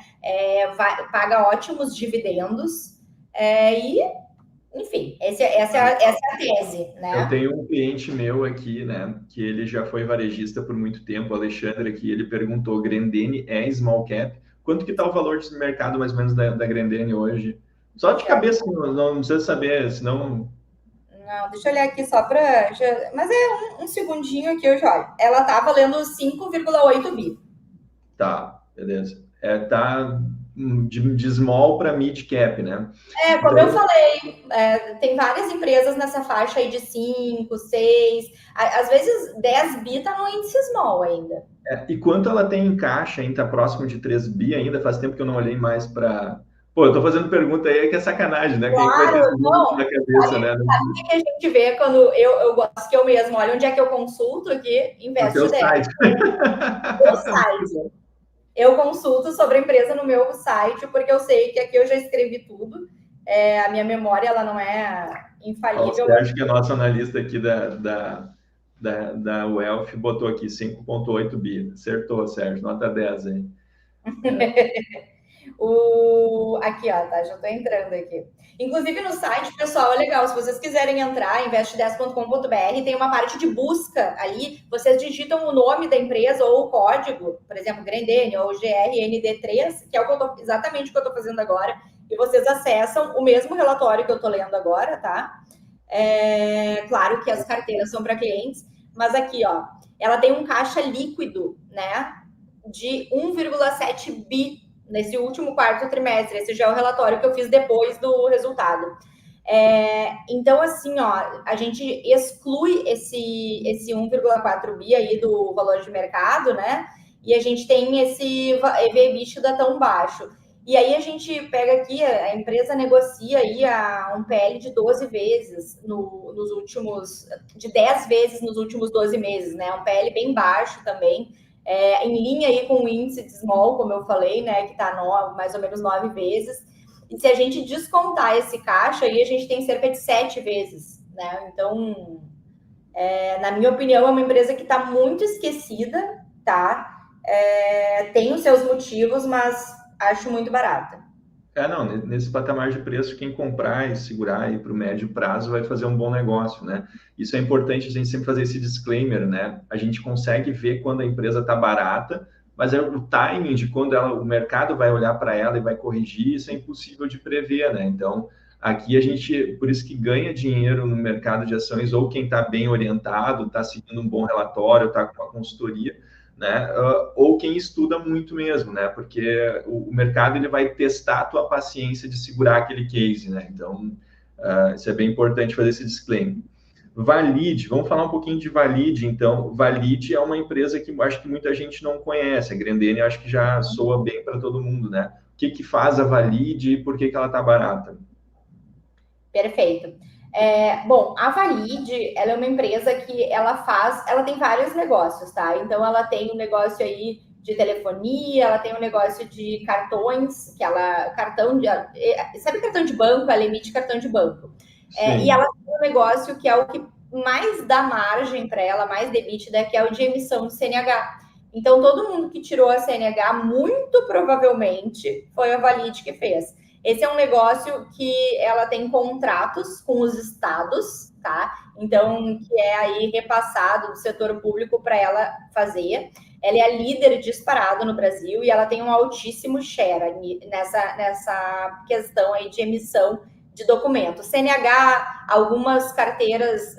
Paga ótimos dividendos, e enfim, essa é a tese, Eu né? tenho um cliente meu aqui, né, que ele já foi varejista por muito tempo, o Alexandre aqui, ele perguntou, Grendene é small cap? Quanto que está o valor de mercado mais ou menos da Grendene hoje? Só de cabeça, não precisa saber, senão... Não, deixa eu olhar aqui só para. Mas é um segundinho aqui, eu já olho. Ela tá valendo 5,8 bi. Tá, beleza. Tá de small para mid cap, né? Como eu Então, falei, tem várias empresas nessa faixa aí de 5, 6, às vezes 10 bi tá no índice small ainda. e quanto ela tem em caixa, ainda tá próximo de 3 bi ainda, faz tempo que eu não olhei mais para Pô, eu tô fazendo pergunta aí que é sacanagem, né? Quem é que vai ter Claro, esse número não. na cabeça, né? Sabe o que a gente vê quando eu gosto que eu mesmo, olha onde é que eu consulto aqui, No teu Invest 10, site. meu site. Eu consulto sobre a empresa no meu site, porque eu sei que aqui eu já escrevi tudo. A minha memória, ela não é Ó, o infalível. Sérgio, que é nosso analista aqui da Wealth, botou aqui 5,8 bi. Acertou, Sérgio, nota 10 aí. Aqui, ó, tá? Já estou entrando aqui. Inclusive no site, pessoal, é legal. Se vocês quiserem entrar, investe10.com.br, tem uma parte de busca ali. Vocês digitam o nome da empresa ou o código, por exemplo, Grendene ou GRND3, que é exatamente o que eu estou fazendo agora, e vocês acessam o mesmo relatório que eu estou lendo agora, tá? Claro que as carteiras são para clientes, mas aqui, ó, ela tem um caixa líquido, né, de 1,7 bi nesse último quarto trimestre. Esse já é o relatório que eu fiz depois do resultado. Então, assim, ó, a gente exclui esse 1,4 bi aí do valor de mercado, né? E a gente tem esse EV/EBITDA tão baixo. E aí a gente pega aqui, a empresa negocia aí um PL de 12 vezes nos últimos, de 10 vezes nos últimos 12 meses, né? Um PL bem baixo também, em linha aí com o índice de small, como eu falei, né? Que está mais ou menos 9 vezes. E se a gente descontar esse caixa, aí a gente tem cerca de 7 vezes, né? Então, na minha opinião, é uma empresa que está muito esquecida, tá? Tem os seus motivos, mas acho muito barata. Não, nesse patamar de preço, quem comprar e segurar aí para o médio prazo vai fazer um bom negócio, né? Isso é importante a gente sempre fazer esse disclaimer, né? A gente consegue ver quando a empresa está barata, mas o timing de quando o mercado vai olhar para ela e vai corrigir, isso é impossível de prever, né? Então, aqui a gente, por isso que ganha dinheiro no mercado de ações, ou quem está bem orientado, está seguindo um bom relatório, está com a consultoria, né? Ou quem estuda muito mesmo, né? Porque o mercado ele vai testar a tua paciência de segurar aquele case, né? Então, isso é bem importante fazer esse disclaimer. Valid, vamos falar um pouquinho de Valid, então. Valid é uma empresa que acho que muita gente não conhece. A Grendene acho que já soa bem para todo mundo, né? O que faz a Valid e por que ela está barata? Perfeito. Bom, a Valid, ela é uma empresa que ela tem vários negócios, tá? Então, ela tem um negócio aí de telefonia, ela tem um negócio de cartões, sabe cartão de banco? Ela emite cartão de banco. E ela tem um negócio que é o que mais dá margem para ela, mais debitda, que é o de emissão de CNH. Então, todo mundo que tirou a CNH, muito provavelmente, foi a Valid que fez. Esse é um negócio que ela tem contratos com os estados, tá? Então, que é aí repassado do setor público para ela fazer. Ela é a líder disparado no Brasil e ela tem um altíssimo share nessa questão aí de emissão de documentos. CNH, algumas carteiras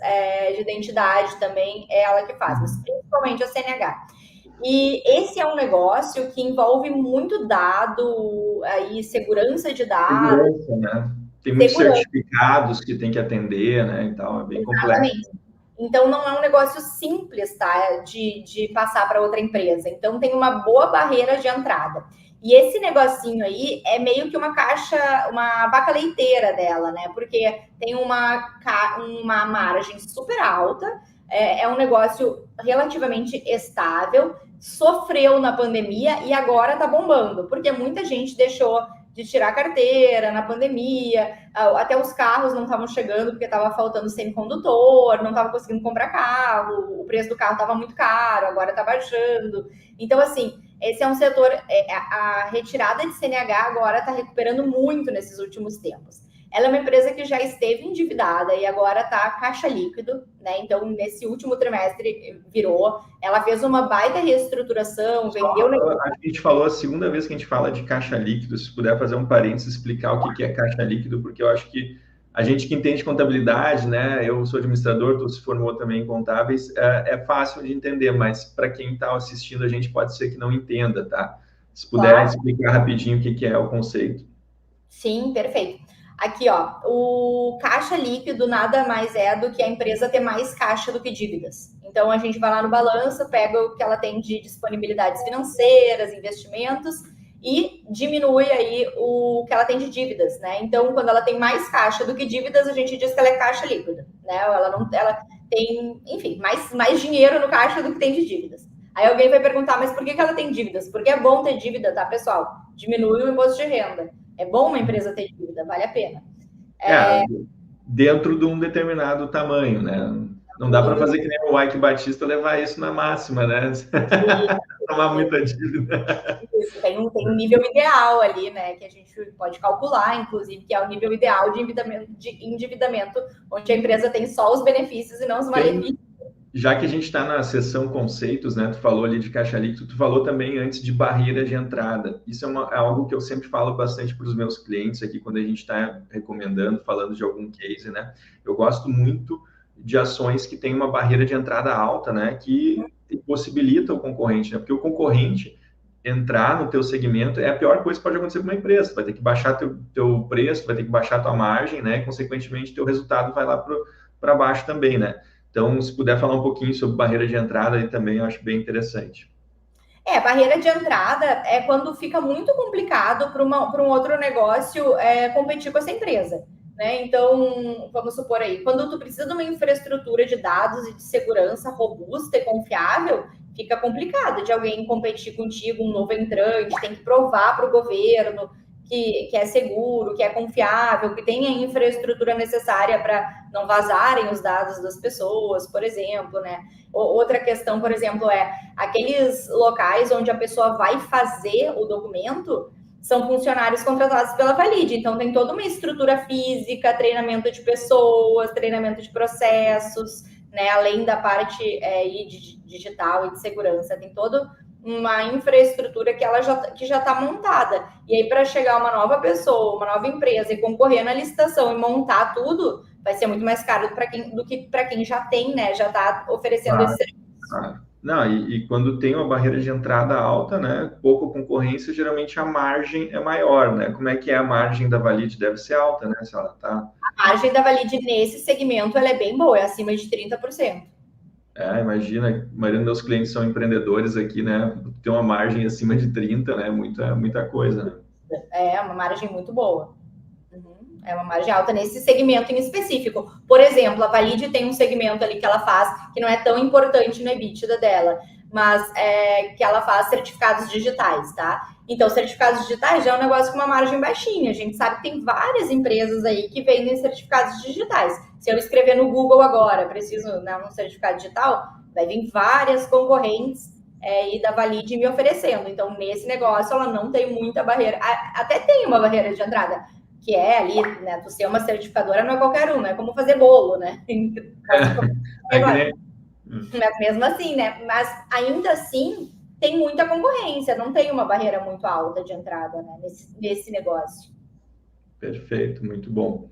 de identidade também é ela que faz, mas principalmente a CNH. E esse é um negócio que envolve muito dado, aí, segurança de dados. Segurança, né? Tem muitos certificados que tem que atender, né? Então, é bem complexo. Exatamente. Então, não é um negócio simples, tá? De passar para outra empresa. Então, tem uma boa barreira de entrada. E esse negocinho aí é meio que uma caixa, uma vaca leiteira dela, né? Porque tem uma margem super alta, é um negócio relativamente estável, sofreu na pandemia e agora tá bombando, porque muita gente deixou de tirar carteira na pandemia, até os carros não estavam chegando porque estava faltando semicondutor, não estava conseguindo comprar carro, o preço do carro estava muito caro, agora está baixando. Então, assim, esse é um setor, a retirada de CNH agora está recuperando muito nesses últimos tempos. Ela é uma empresa que já esteve endividada e agora está caixa líquido, né? Então, nesse último trimestre virou. Ela fez uma baita reestruturação, vendeu... A gente falou a segunda vez que a gente fala de caixa líquido. Se puder fazer um parênteses, explicar o que é caixa líquido, porque eu acho que a gente que entende contabilidade, né? Eu sou administrador, tu se formou também em contábeis, é fácil de entender, mas para quem está assistindo, a gente pode ser que não entenda, tá? Se puder explicar rapidinho o que é o conceito. Sim, perfeito. Aqui, ó, o caixa líquido nada mais é do que a empresa ter mais caixa do que dívidas. Então, a gente vai lá no balanço, pega o que ela tem de disponibilidades financeiras, investimentos, e diminui aí o que ela tem de dívidas, né? Então, quando ela tem mais caixa do que dívidas, a gente diz que ela é caixa líquida, né? Ela tem, enfim, mais dinheiro no caixa do que tem de dívidas. Aí alguém vai perguntar, mas por que ela tem dívidas? Porque é bom ter dívida, tá, pessoal? Diminui o imposto de renda. É bom uma empresa ter dívida, vale a pena. É, dentro de um determinado tamanho, né? Não dá para fazer que nem o Ike Batista levar isso na máxima, né? Tomar muita dívida. Isso, tem um nível ideal ali, né? Que a gente pode calcular, inclusive, que é o nível ideal de endividamento, onde a empresa tem só os benefícios e não os malefícios. Já que a gente está na seção conceitos, né? Tu falou ali de caixa líquido, tu falou também antes de barreira de entrada. Isso é algo que eu sempre falo bastante para os meus clientes aqui, quando a gente está recomendando, falando de algum case, né? Eu gosto muito de ações que têm uma barreira de entrada alta, né? Que possibilita o concorrente, né? Porque o concorrente entrar no teu segmento é a pior coisa que pode acontecer para uma empresa. Tu vai ter que baixar teu preço, vai ter que baixar tua margem, né? E, consequentemente, teu resultado vai lá para baixo também, né? Então, se puder falar um pouquinho sobre barreira de entrada, aí também eu acho bem interessante. Barreira de entrada é quando fica muito complicado para um outro negócio competir com essa empresa. Né? Então, vamos supor aí, quando tu precisa de uma infraestrutura de dados e de segurança robusta e confiável, fica complicado de alguém competir contigo, um novo entrante, tem que provar para o governo que é seguro, que é confiável, que tem a infraestrutura necessária para não vazarem os dados das pessoas, por exemplo, né? Outra questão, por exemplo, é aqueles locais onde a pessoa vai fazer o documento são funcionários contratados pela Valide, então tem toda uma estrutura física, treinamento de pessoas, treinamento de processos, né? Além da parte digital e de segurança, tem todo uma infraestrutura que já está montada. E aí, para chegar uma nova pessoa, uma nova empresa e concorrer na licitação e montar tudo, vai ser muito mais caro do que para quem já tem, né? Já está oferecendo esse serviço. Não, e quando tem uma barreira de entrada alta, né? Pouca concorrência, geralmente a margem é maior, né? Como é que é a margem da Valide? Deve ser alta, né? Se ela tá... A margem da Valide nesse segmento ela é bem boa, é acima de 30%. Imagina, a maioria dos meus clientes são empreendedores aqui, né? Tem uma margem acima de 30, né? Muita coisa, né? É uma margem muito boa. É uma margem alta nesse segmento em específico. Por exemplo, a Valide tem um segmento ali que ela faz que não é tão importante no EBITDA dela, mas que ela faz certificados digitais, tá? Então, certificados digitais já é um negócio com uma margem baixinha. A gente sabe que tem várias empresas aí que vendem certificados digitais. Se eu escrever no Google agora, preciso de um certificado digital, vai vir várias concorrentes e da Valide me oferecendo. Então, nesse negócio, ela não tem muita barreira. Até tem uma barreira de entrada, que é ali, né? Tu ser uma certificadora não é qualquer uma, é como fazer bolo, né? Mesmo assim, né? Mas ainda assim tem muita concorrência, não tem uma barreira muito alta de entrada, né? Nesse negócio. Perfeito, muito bom.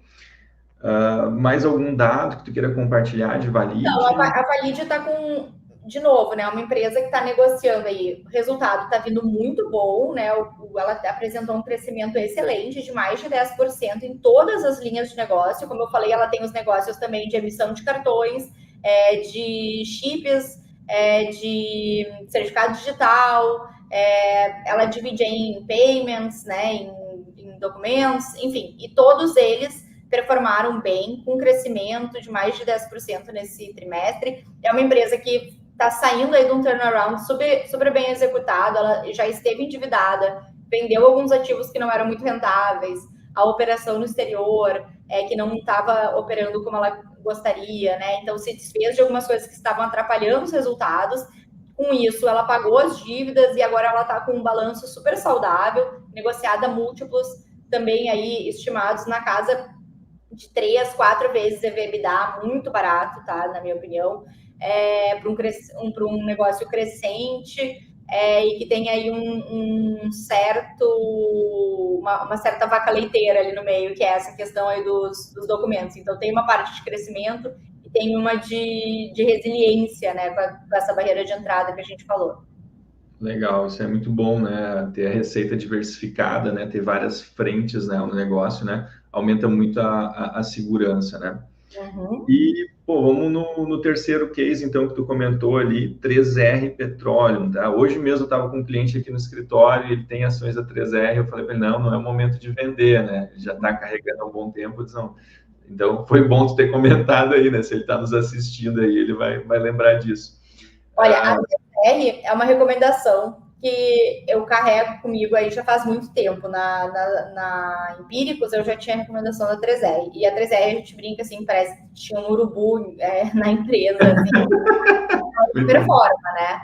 Mais algum dado que tu queira compartilhar de Valide? Não, a Valide está com, de novo, né, uma empresa que está negociando aí, o resultado está vindo muito bom, né? Ela apresentou um crescimento excelente de mais de 10% em todas as linhas de negócio. Como eu falei, ela tem os negócios também de emissão de cartões, de chips, de certificado digital, ela divide em payments, né, em documentos, enfim, e todos eles performaram bem, com um crescimento de mais de 10% nesse trimestre. É uma empresa que está saindo aí de um turnaround super bem executado, ela já esteve endividada, vendeu alguns ativos que não eram muito rentáveis, a operação no exterior, que não estava operando como ela gostaria, né? Então se desfez de algumas coisas que estavam atrapalhando os resultados. Com isso, ela pagou as dívidas e agora ela está com um balanço super saudável, negociada a múltiplos também aí estimados na casa de 3, 4 vezes EBITDA, muito barato, tá? Na minha opinião, para um negócio crescente e que tem aí uma certa vaca leiteira ali no meio, que é essa questão aí dos documentos. Então, tem uma parte de crescimento e tem uma de resiliência, né? Com essa barreira de entrada que a gente falou. Legal, isso é muito bom, né? Ter a receita diversificada, né? Ter várias frentes, né, no negócio, né? Aumenta muito a segurança, né? Uhum. E, pô, vamos no terceiro case, então, que tu comentou ali, 3R Petroleum, tá? Hoje mesmo eu estava com um cliente aqui no escritório, ele tem ações da 3R, eu falei para ele, não é o momento de vender, né? Ele já está carregando há um bom tempo, eu disse, não. Então, foi bom tu ter comentado aí, né? Se ele está nos assistindo aí, ele vai lembrar disso. Olha, a TR é uma recomendação que eu carrego comigo aí já faz muito tempo. Na Empíricos eu já tinha a recomendação da 3R. E a 3R a gente brinca assim, parece que tinha um urubu na empresa, assim, super forma, né?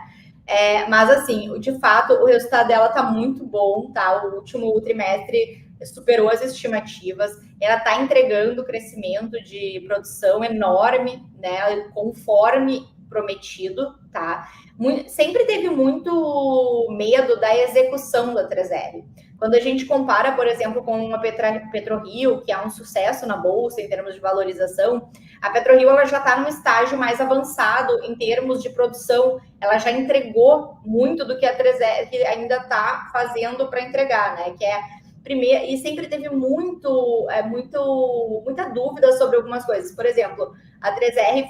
Mas assim, de fato, o resultado dela tá muito bom, tá? O último trimestre superou as estimativas, ela está entregando crescimento de produção enorme, né? Conforme prometido, tá? Sempre teve muito medo da execução da 3R. Quando a gente compara, por exemplo, com uma PetroRio, que é um sucesso na bolsa em termos de valorização, a PetroRio ela já está num estágio mais avançado em termos de produção. Ela já entregou muito do que a 3R que ainda está fazendo para entregar, né? Que é primeiro, e sempre teve muita dúvida sobre algumas coisas. Por exemplo, a 3R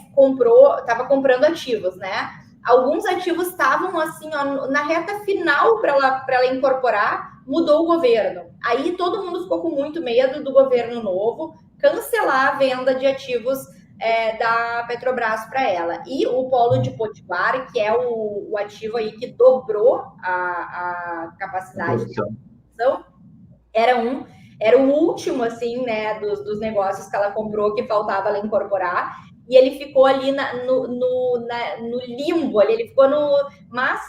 estava comprando ativos, né? Alguns ativos estavam assim, ó, na reta final para ela incorporar, mudou o governo. Aí todo mundo ficou com muito medo do governo novo cancelar a venda de ativos da Petrobras para ela. E o polo de Potiguar, que é o ativo aí que dobrou a capacidade de produção, era o último, assim, né, dos negócios que ela comprou, que faltava ela incorporar, e ele ficou ali no limbo, ali, ele ficou mas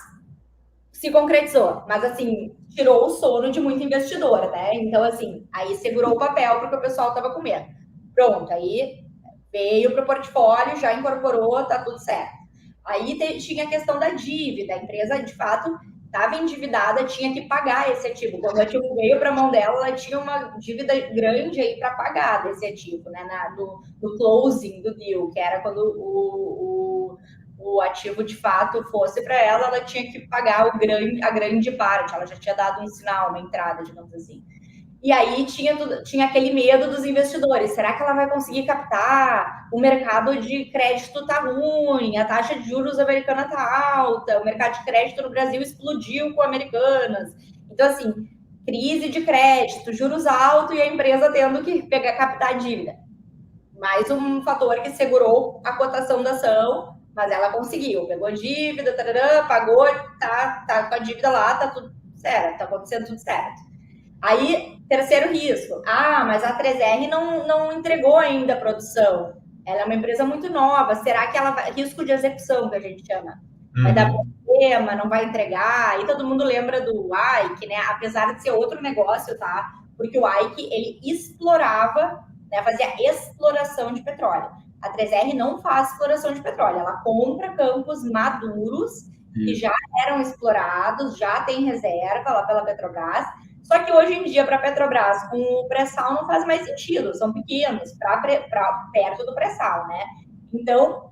se concretizou, mas assim, tirou o sono de muito investidor, né, então assim, aí segurou o papel porque o pessoal estava com medo. Pronto, aí veio para o portfólio, já incorporou, tá tudo certo. Aí tinha a questão da dívida, a empresa, de fato, estava endividada, tinha que pagar esse ativo. Quando o ativo veio para a mão dela, ela tinha uma dívida grande aí para pagar desse ativo, né? No closing do deal, que era quando o ativo de fato fosse para ela, ela tinha que pagar a grande parte, ela já tinha dado um sinal, uma entrada, digamos assim. E aí tinha aquele medo dos investidores. Será que ela vai conseguir captar? O mercado de crédito tá ruim, a taxa de juros americana tá alta, o mercado de crédito no Brasil explodiu com Americanas. Então, assim, crise de crédito, juros altos e a empresa tendo que captar a dívida. Mais um fator que segurou a cotação da ação, mas ela conseguiu. Pegou dívida, tarará, pagou, tá com a dívida lá, tá tudo certo, tá acontecendo tudo certo. Aí, terceiro risco. Mas a 3R não entregou ainda a produção. Ela é uma empresa muito nova. Será que ela vai... Risco de execução, que a gente chama. Vai dar problema, não vai entregar. E todo mundo lembra do Ike, né? Apesar de ser outro negócio, tá? Porque o Ike, ele explorava, né? Fazia exploração de petróleo. A 3R não faz exploração de petróleo. Ela compra campos maduros que já eram explorados, já tem reserva lá pela Petrobras. Só que hoje em dia, para a Petrobras, com o pré-sal não faz mais sentido, são pequenos, para perto do pré-sal, né? Então,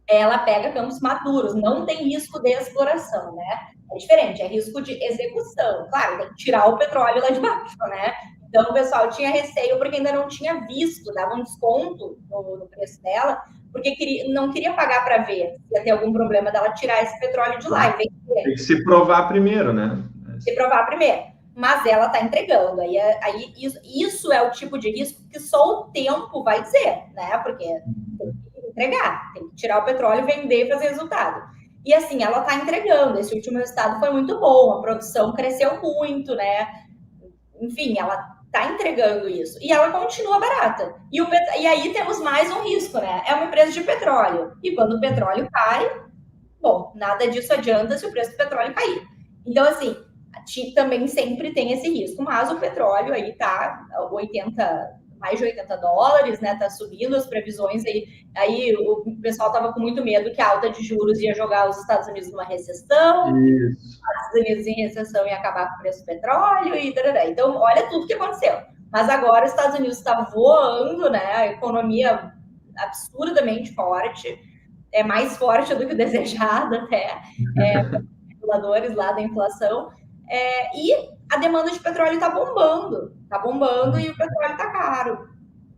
ela pega campos maduros, não tem risco de exploração, né? É diferente, é risco de execução. Claro, tem que tirar o petróleo lá de baixo, né? Então, o pessoal tinha receio porque ainda não tinha visto, dava um desconto no preço dela, porque não queria pagar para ver se ia ter algum problema dela tirar esse petróleo de lá e vender. Tem que se provar primeiro, né? Se provar primeiro. Mas ela está entregando. Aí isso é o tipo de risco que só o tempo vai dizer, né? Porque tem que entregar, tem que tirar o petróleo, vender e fazer resultado. E assim, ela está entregando. Esse último resultado foi muito bom, a produção cresceu muito, né? Enfim, ela está entregando isso. E ela continua barata. E aí temos mais um risco, né? É uma empresa de petróleo. E quando o petróleo cai, bom, nada disso adianta se o preço do petróleo cair. Então, assim, também sempre tem esse risco, mas o petróleo aí tá mais de 80 dólares, né? Tá subindo as previsões aí o pessoal tava com muito medo que a alta de juros ia jogar os Estados Unidos numa recessão, os Estados Unidos em recessão ia acabar com o preço do petróleo e tarará. Então, olha tudo que aconteceu. Mas agora os Estados Unidos está voando, né? A economia absurdamente forte, é mais forte do que o desejado até, reguladores lá da inflação. E a demanda de petróleo está bombando e o petróleo está caro.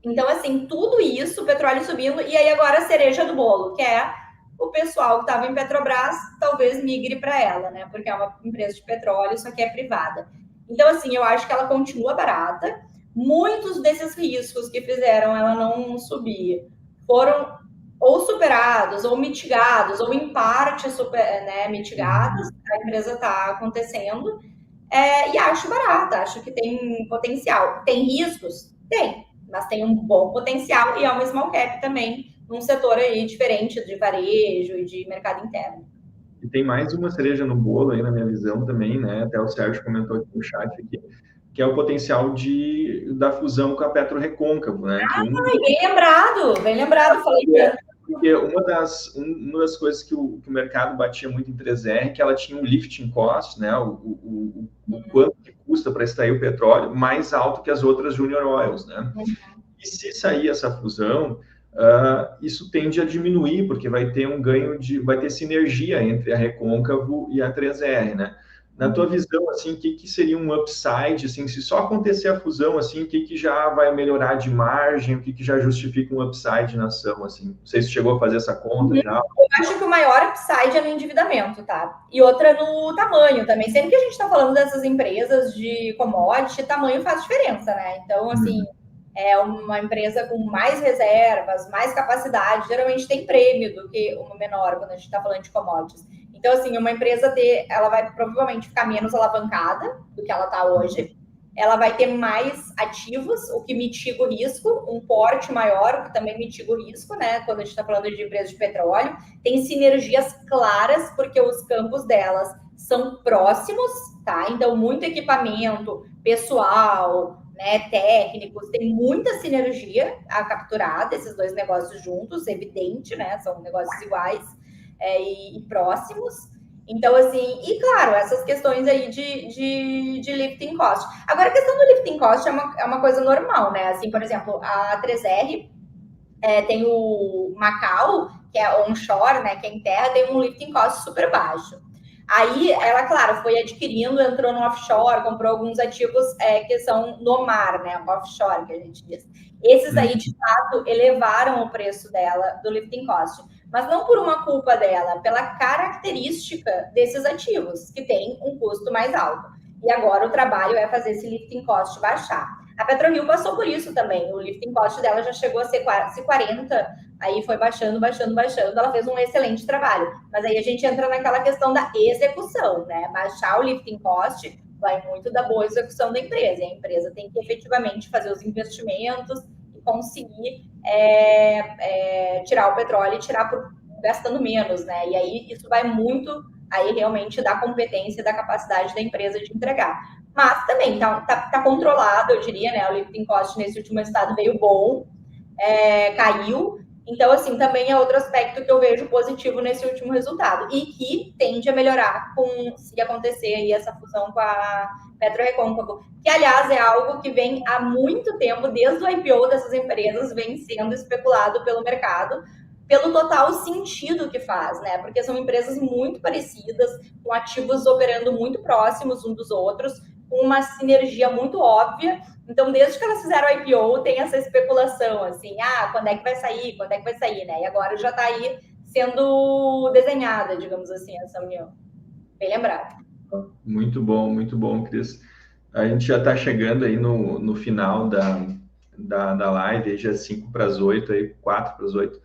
Então, assim, tudo isso, o petróleo subindo, e aí agora a cereja do bolo, que é o pessoal que estava em Petrobras, talvez migre para ela, né? Porque é uma empresa de petróleo, só que é privada. Então, assim, eu acho que ela continua barata. Muitos desses riscos que fizeram ela não subir foram ou superados, ou mitigados, ou em parte mitigados. A empresa está acontecendo. E acho barata, acho que tem potencial. Tem riscos? Tem, mas tem um bom potencial e é uma small cap também, num setor aí diferente de varejo e de mercado interno. E tem mais uma cereja no bolo aí, na minha visão também, né? Até o Sérgio comentou aqui no chat aqui, que é o potencial da fusão com a PetroRecôncavo, né? Que Bem lembrado, falei que... Porque uma das coisas que o mercado batia muito em 3R é que ela tinha um lifting cost, né? O quanto que custa para extrair o petróleo, mais alto que as outras junior oils, né? E se sair essa fusão, isso tende a diminuir, porque vai ter um ganho vai ter sinergia entre a Recôncavo e a 3R, né? Na tua visão, assim, o que seria um upside, assim, se só acontecer a fusão, assim, o que já vai melhorar de margem, o que já justifica um upside na ação, assim? Não sei se chegou a fazer essa conta já. Eu acho que o maior upside é no endividamento, tá? E outra no tamanho também. Sempre que a gente está falando dessas empresas de commodity, tamanho faz diferença, né? Então, assim, é uma empresa com mais reservas, mais capacidade, geralmente tem prêmio do que uma menor quando a gente está falando de commodities. Então, assim, uma empresa ela vai provavelmente ficar menos alavancada do que ela está hoje. Ela vai ter mais ativos, o que mitiga o risco, um porte maior, o que também mitiga o risco, né? Quando a gente está falando de empresas de petróleo. Tem sinergias claras, porque os campos delas são próximos, tá? Então, muito equipamento, pessoal, né, técnicos, tem muita sinergia a capturar desses dois negócios juntos, evidente, né? São negócios iguais e próximos. Então, assim, e claro, essas questões aí de lifting cost. Agora, a questão do lifting cost é uma coisa normal, né? Assim, por exemplo, a 3R tem o Macau, que é onshore, né? Que é em terra, tem um lifting cost super baixo. Aí ela, claro, foi adquirindo, entrou no offshore, comprou alguns ativos que são no mar, né? Offshore, que a gente diz. Esses aí, de fato, elevaram o preço dela, do lifting cost. Mas não por uma culpa dela, pela característica desses ativos, que tem um custo mais alto. E agora o trabalho é fazer esse lifting cost baixar. A PetroRio passou por isso também. O lifting cost dela já chegou a ser 40, aí foi baixando. Ela fez um excelente trabalho. Mas aí a gente entra naquela questão da execução, né? Baixar o lifting cost vai muito da boa execução da empresa. E a empresa tem que efetivamente fazer os investimentos e conseguir tirar o petróleo e tirar gastando menos, né? E aí isso vai muito aí realmente da competência, da capacidade da empresa de entregar. Mas também tá controlado, eu diria, né? O lifting cost nesse último estado veio bom, caiu. Então, assim, também é outro aspecto que eu vejo positivo nesse último resultado. E que tende a melhorar se acontecer aí essa fusão com a PetroRecôncavo. Que, aliás, é algo que vem há muito tempo, desde o IPO dessas empresas, vem sendo especulado pelo mercado, pelo total sentido que faz, né? Porque são empresas muito parecidas, com ativos operando muito próximos uns dos outros, com uma sinergia muito óbvia. Então, desde que elas fizeram o IPO, tem essa especulação, assim, quando é que vai sair, né? E agora já está aí sendo desenhada, digamos assim, essa união. Bem lembrado. Muito bom, Cris. A gente já está chegando aí no final da live, aí já é 5 para as 8, aí 4 para as 8.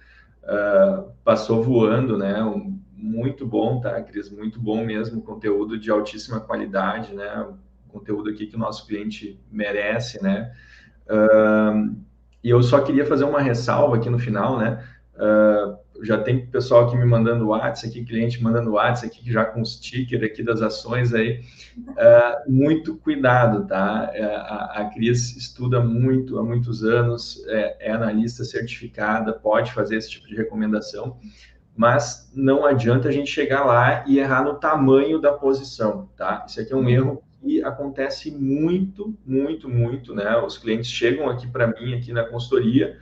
Passou voando, né? Muito bom, tá, Cris? Muito bom mesmo, conteúdo de altíssima qualidade, né? Conteúdo aqui que o nosso cliente merece, né? E eu só queria fazer uma ressalva aqui no final, né? Já tem pessoal aqui me mandando WhatsApp, aqui, cliente mandando WhatsApp aqui, já com o sticker aqui das ações aí. Muito cuidado, tá? A Cris estuda muito, há muitos anos, é analista certificada, pode fazer esse tipo de recomendação, mas não adianta a gente chegar lá e errar no tamanho da posição, tá? Isso aqui é um erro que acontece muito, né? Os clientes chegam aqui para mim, aqui na consultoria,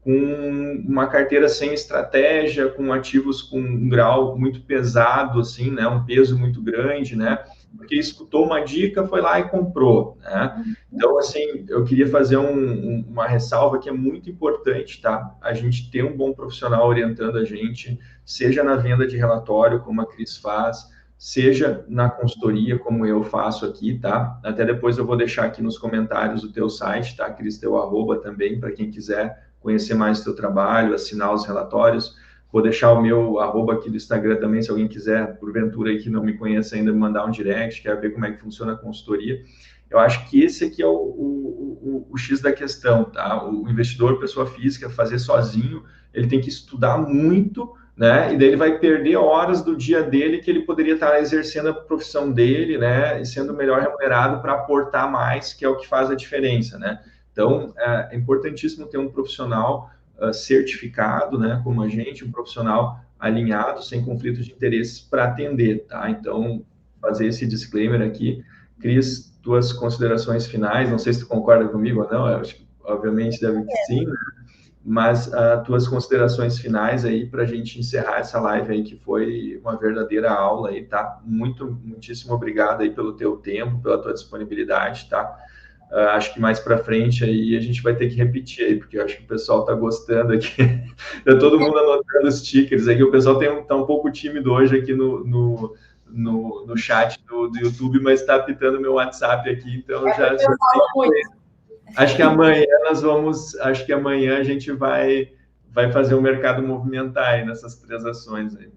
com uma carteira sem estratégia, com ativos com um grau muito pesado, assim, né? Um peso muito grande, né? Porque escutou uma dica, foi lá e comprou, né? Então, assim, eu queria fazer uma ressalva que é muito importante, tá? A gente ter um bom profissional orientando a gente, seja na venda de relatório, como a Cris faz, seja na consultoria, como eu faço aqui, tá? Até depois eu vou deixar aqui nos comentários o teu site, tá, Cris? Teu arroba também, para quem quiser conhecer mais o teu trabalho, assinar os relatórios. Vou deixar o meu arroba aqui do Instagram também, se alguém quiser, porventura aí que não me conhece ainda, me mandar um direct, quer ver como é que funciona a consultoria. Eu acho que esse aqui é o X da questão, tá? O investidor, pessoa física, fazer sozinho, ele tem que estudar muito, né? E daí ele vai perder horas do dia dele que ele poderia estar exercendo a profissão dele, né? E sendo melhor remunerado para aportar mais, que é o que faz a diferença, né? Então, é importantíssimo ter um profissional certificado, né, como a gente, um profissional alinhado, sem conflitos de interesses para atender, tá? Então, fazer esse disclaimer aqui. Cris, tuas considerações finais, não sei se tu concorda comigo ou não, eu acho que, obviamente, deve que sim, né? Mas tuas considerações finais aí para a gente encerrar essa live aí, que foi uma verdadeira aula aí, tá? Muitíssimo obrigado aí pelo teu tempo, pela tua disponibilidade, tá? Acho que mais para frente aí a gente vai ter que repetir aí, porque eu acho que o pessoal está gostando aqui. Tá todo mundo anotando os tickers aqui. O pessoal tá um pouco tímido hoje aqui no chat do YouTube, mas está apitando meu WhatsApp aqui, então já falo muito. Acho que amanhã a gente vai fazer o mercado movimentar aí nessas 3 ações aí.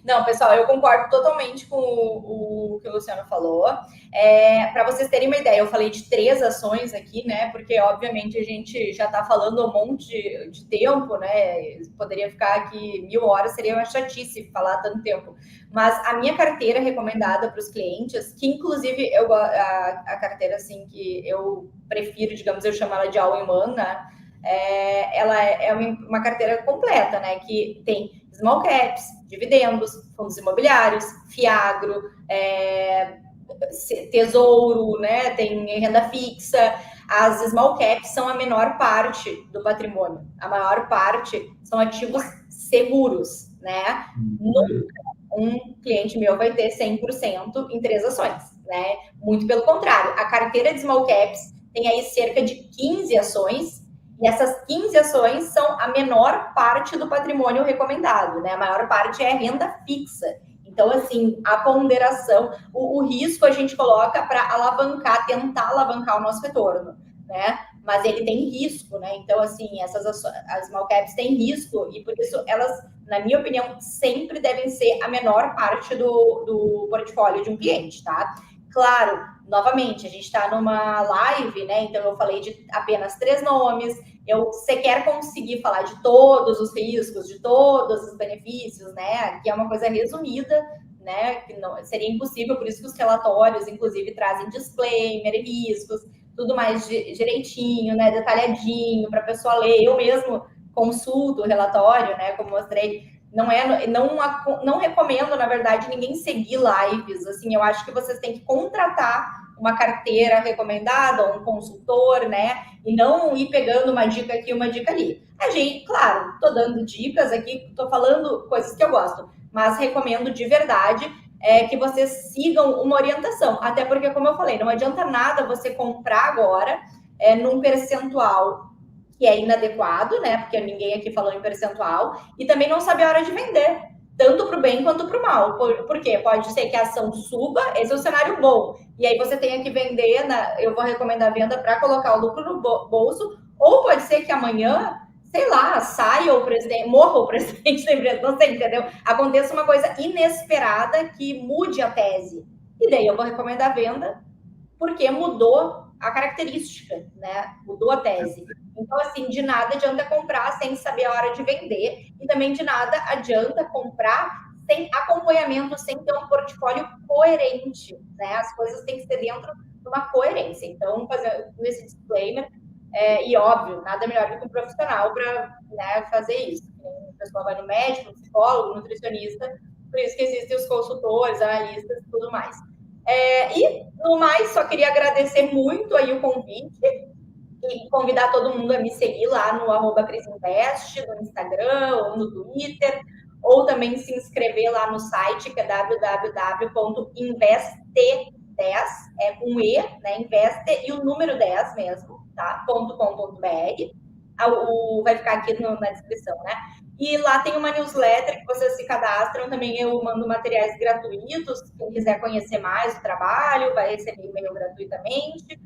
Não, pessoal, eu concordo totalmente com o que o Luciano falou. Para vocês terem uma ideia, eu falei de 3 ações aqui, né? Porque, obviamente, a gente já está falando um monte de tempo, né? Poderia ficar aqui 1000 horas, seria uma chatice falar tanto tempo. Mas a minha carteira recomendada para os clientes, que inclusive a carteira assim que eu prefiro, digamos, eu chamo ela de all-in-one, né? Ela é uma carteira completa, né? Que tem small caps, dividendos, fundos imobiliários, fiagro, tesouro, né? Tem renda fixa. As small caps são a menor parte do patrimônio. A maior parte são ativos seguros, né? Nunca um cliente meu vai ter 100% em 3 ações, né? Muito pelo contrário. A carteira de small caps tem aí cerca de 15 ações, e essas 15 ações são a menor parte do patrimônio recomendado, né? A maior parte é renda fixa. Então, assim, a ponderação, o risco a gente coloca para alavancar, tentar alavancar o nosso retorno, né? Mas ele tem risco, né? Então, assim, as small caps têm risco e por isso elas, na minha opinião, sempre devem ser a menor parte do portfólio de um cliente, tá? Claro, novamente, a gente está numa live, né? Então eu falei de apenas 3 nomes. Eu sequer consegui falar de todos os riscos, de todos os benefícios, né? Que é uma coisa resumida, né? Que não, seria impossível, por isso que os relatórios, inclusive, trazem disclaimer, riscos, tudo mais direitinho, né? Detalhadinho para a pessoa ler. Eu mesmo consulto o relatório, né? Como mostrei. Não recomendo, na verdade, ninguém seguir lives. Assim, eu acho que vocês têm que contratar uma carteira recomendada, um consultor, né? E não ir pegando uma dica aqui, uma dica ali. A gente, claro, tô dando dicas aqui, tô falando coisas que eu gosto, mas recomendo de verdade que vocês sigam uma orientação. Até porque, como eu falei, não adianta nada você comprar agora num percentual que é inadequado, né? Porque ninguém aqui falou em percentual, e também não sabe a hora de vender, tanto para o bem quanto para o mal. Por quê? Pode ser que a ação suba, esse é o cenário bom, e aí você tenha que vender, eu vou recomendar a venda para colocar o lucro no bolso, ou pode ser que amanhã, sei lá, saia o presidente, morra o presidente da empresa, não sei, entendeu? Aconteça uma coisa inesperada que mude a tese. E daí eu vou recomendar a venda, porque mudou a característica, né? Mudou a tese. Então, assim, de nada adianta comprar sem saber a hora de vender, e também de nada adianta comprar sem acompanhamento, sem ter um portfólio coerente, né? As coisas têm que ser dentro de uma coerência. Então, fazendo esse disclaimer, e óbvio, nada melhor do que um profissional para, né, fazer isso. O pessoal vai no médico, psicólogo, nutricionista, por isso que existem os consultores, analistas e tudo mais. E, no mais, só queria agradecer muito aí o convite. E convidar todo mundo a me seguir lá no @crisinvest, no Instagram ou no Twitter, ou também se inscrever lá no site, que é www.investe10, com E, né? Investe e o número 10 mesmo, tá? .com.br. Vai ficar aqui na descrição, né? E lá tem uma newsletter que vocês se cadastram, também eu mando materiais gratuitos, quem quiser conhecer mais o trabalho, vai receber e-mail gratuitamente.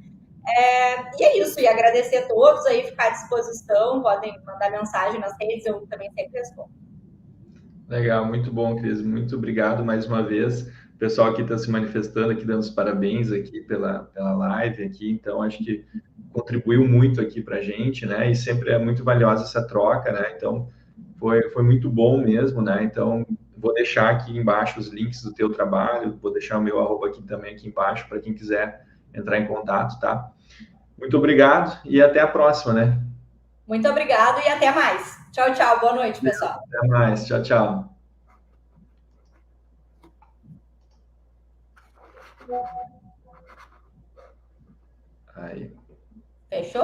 E é isso, e agradecer a todos aí, ficar à disposição, podem mandar mensagem nas redes, eu também sempre respondo. Legal, muito bom, Cris, muito obrigado mais uma vez. O pessoal aqui está se manifestando, aqui dando os parabéns aqui pela live aqui, então acho que contribuiu muito aqui para a gente, né? E sempre é muito valiosa essa troca, né? Então foi muito bom mesmo, né? Então vou deixar aqui embaixo os links do teu trabalho, vou deixar o meu arroba aqui também aqui embaixo para quem quiser entrar em contato, tá? Muito obrigado e até a próxima, né? Muito obrigado e até mais. Tchau, tchau. Boa noite, pessoal. Até mais. Tchau, tchau. Aí. Fechou?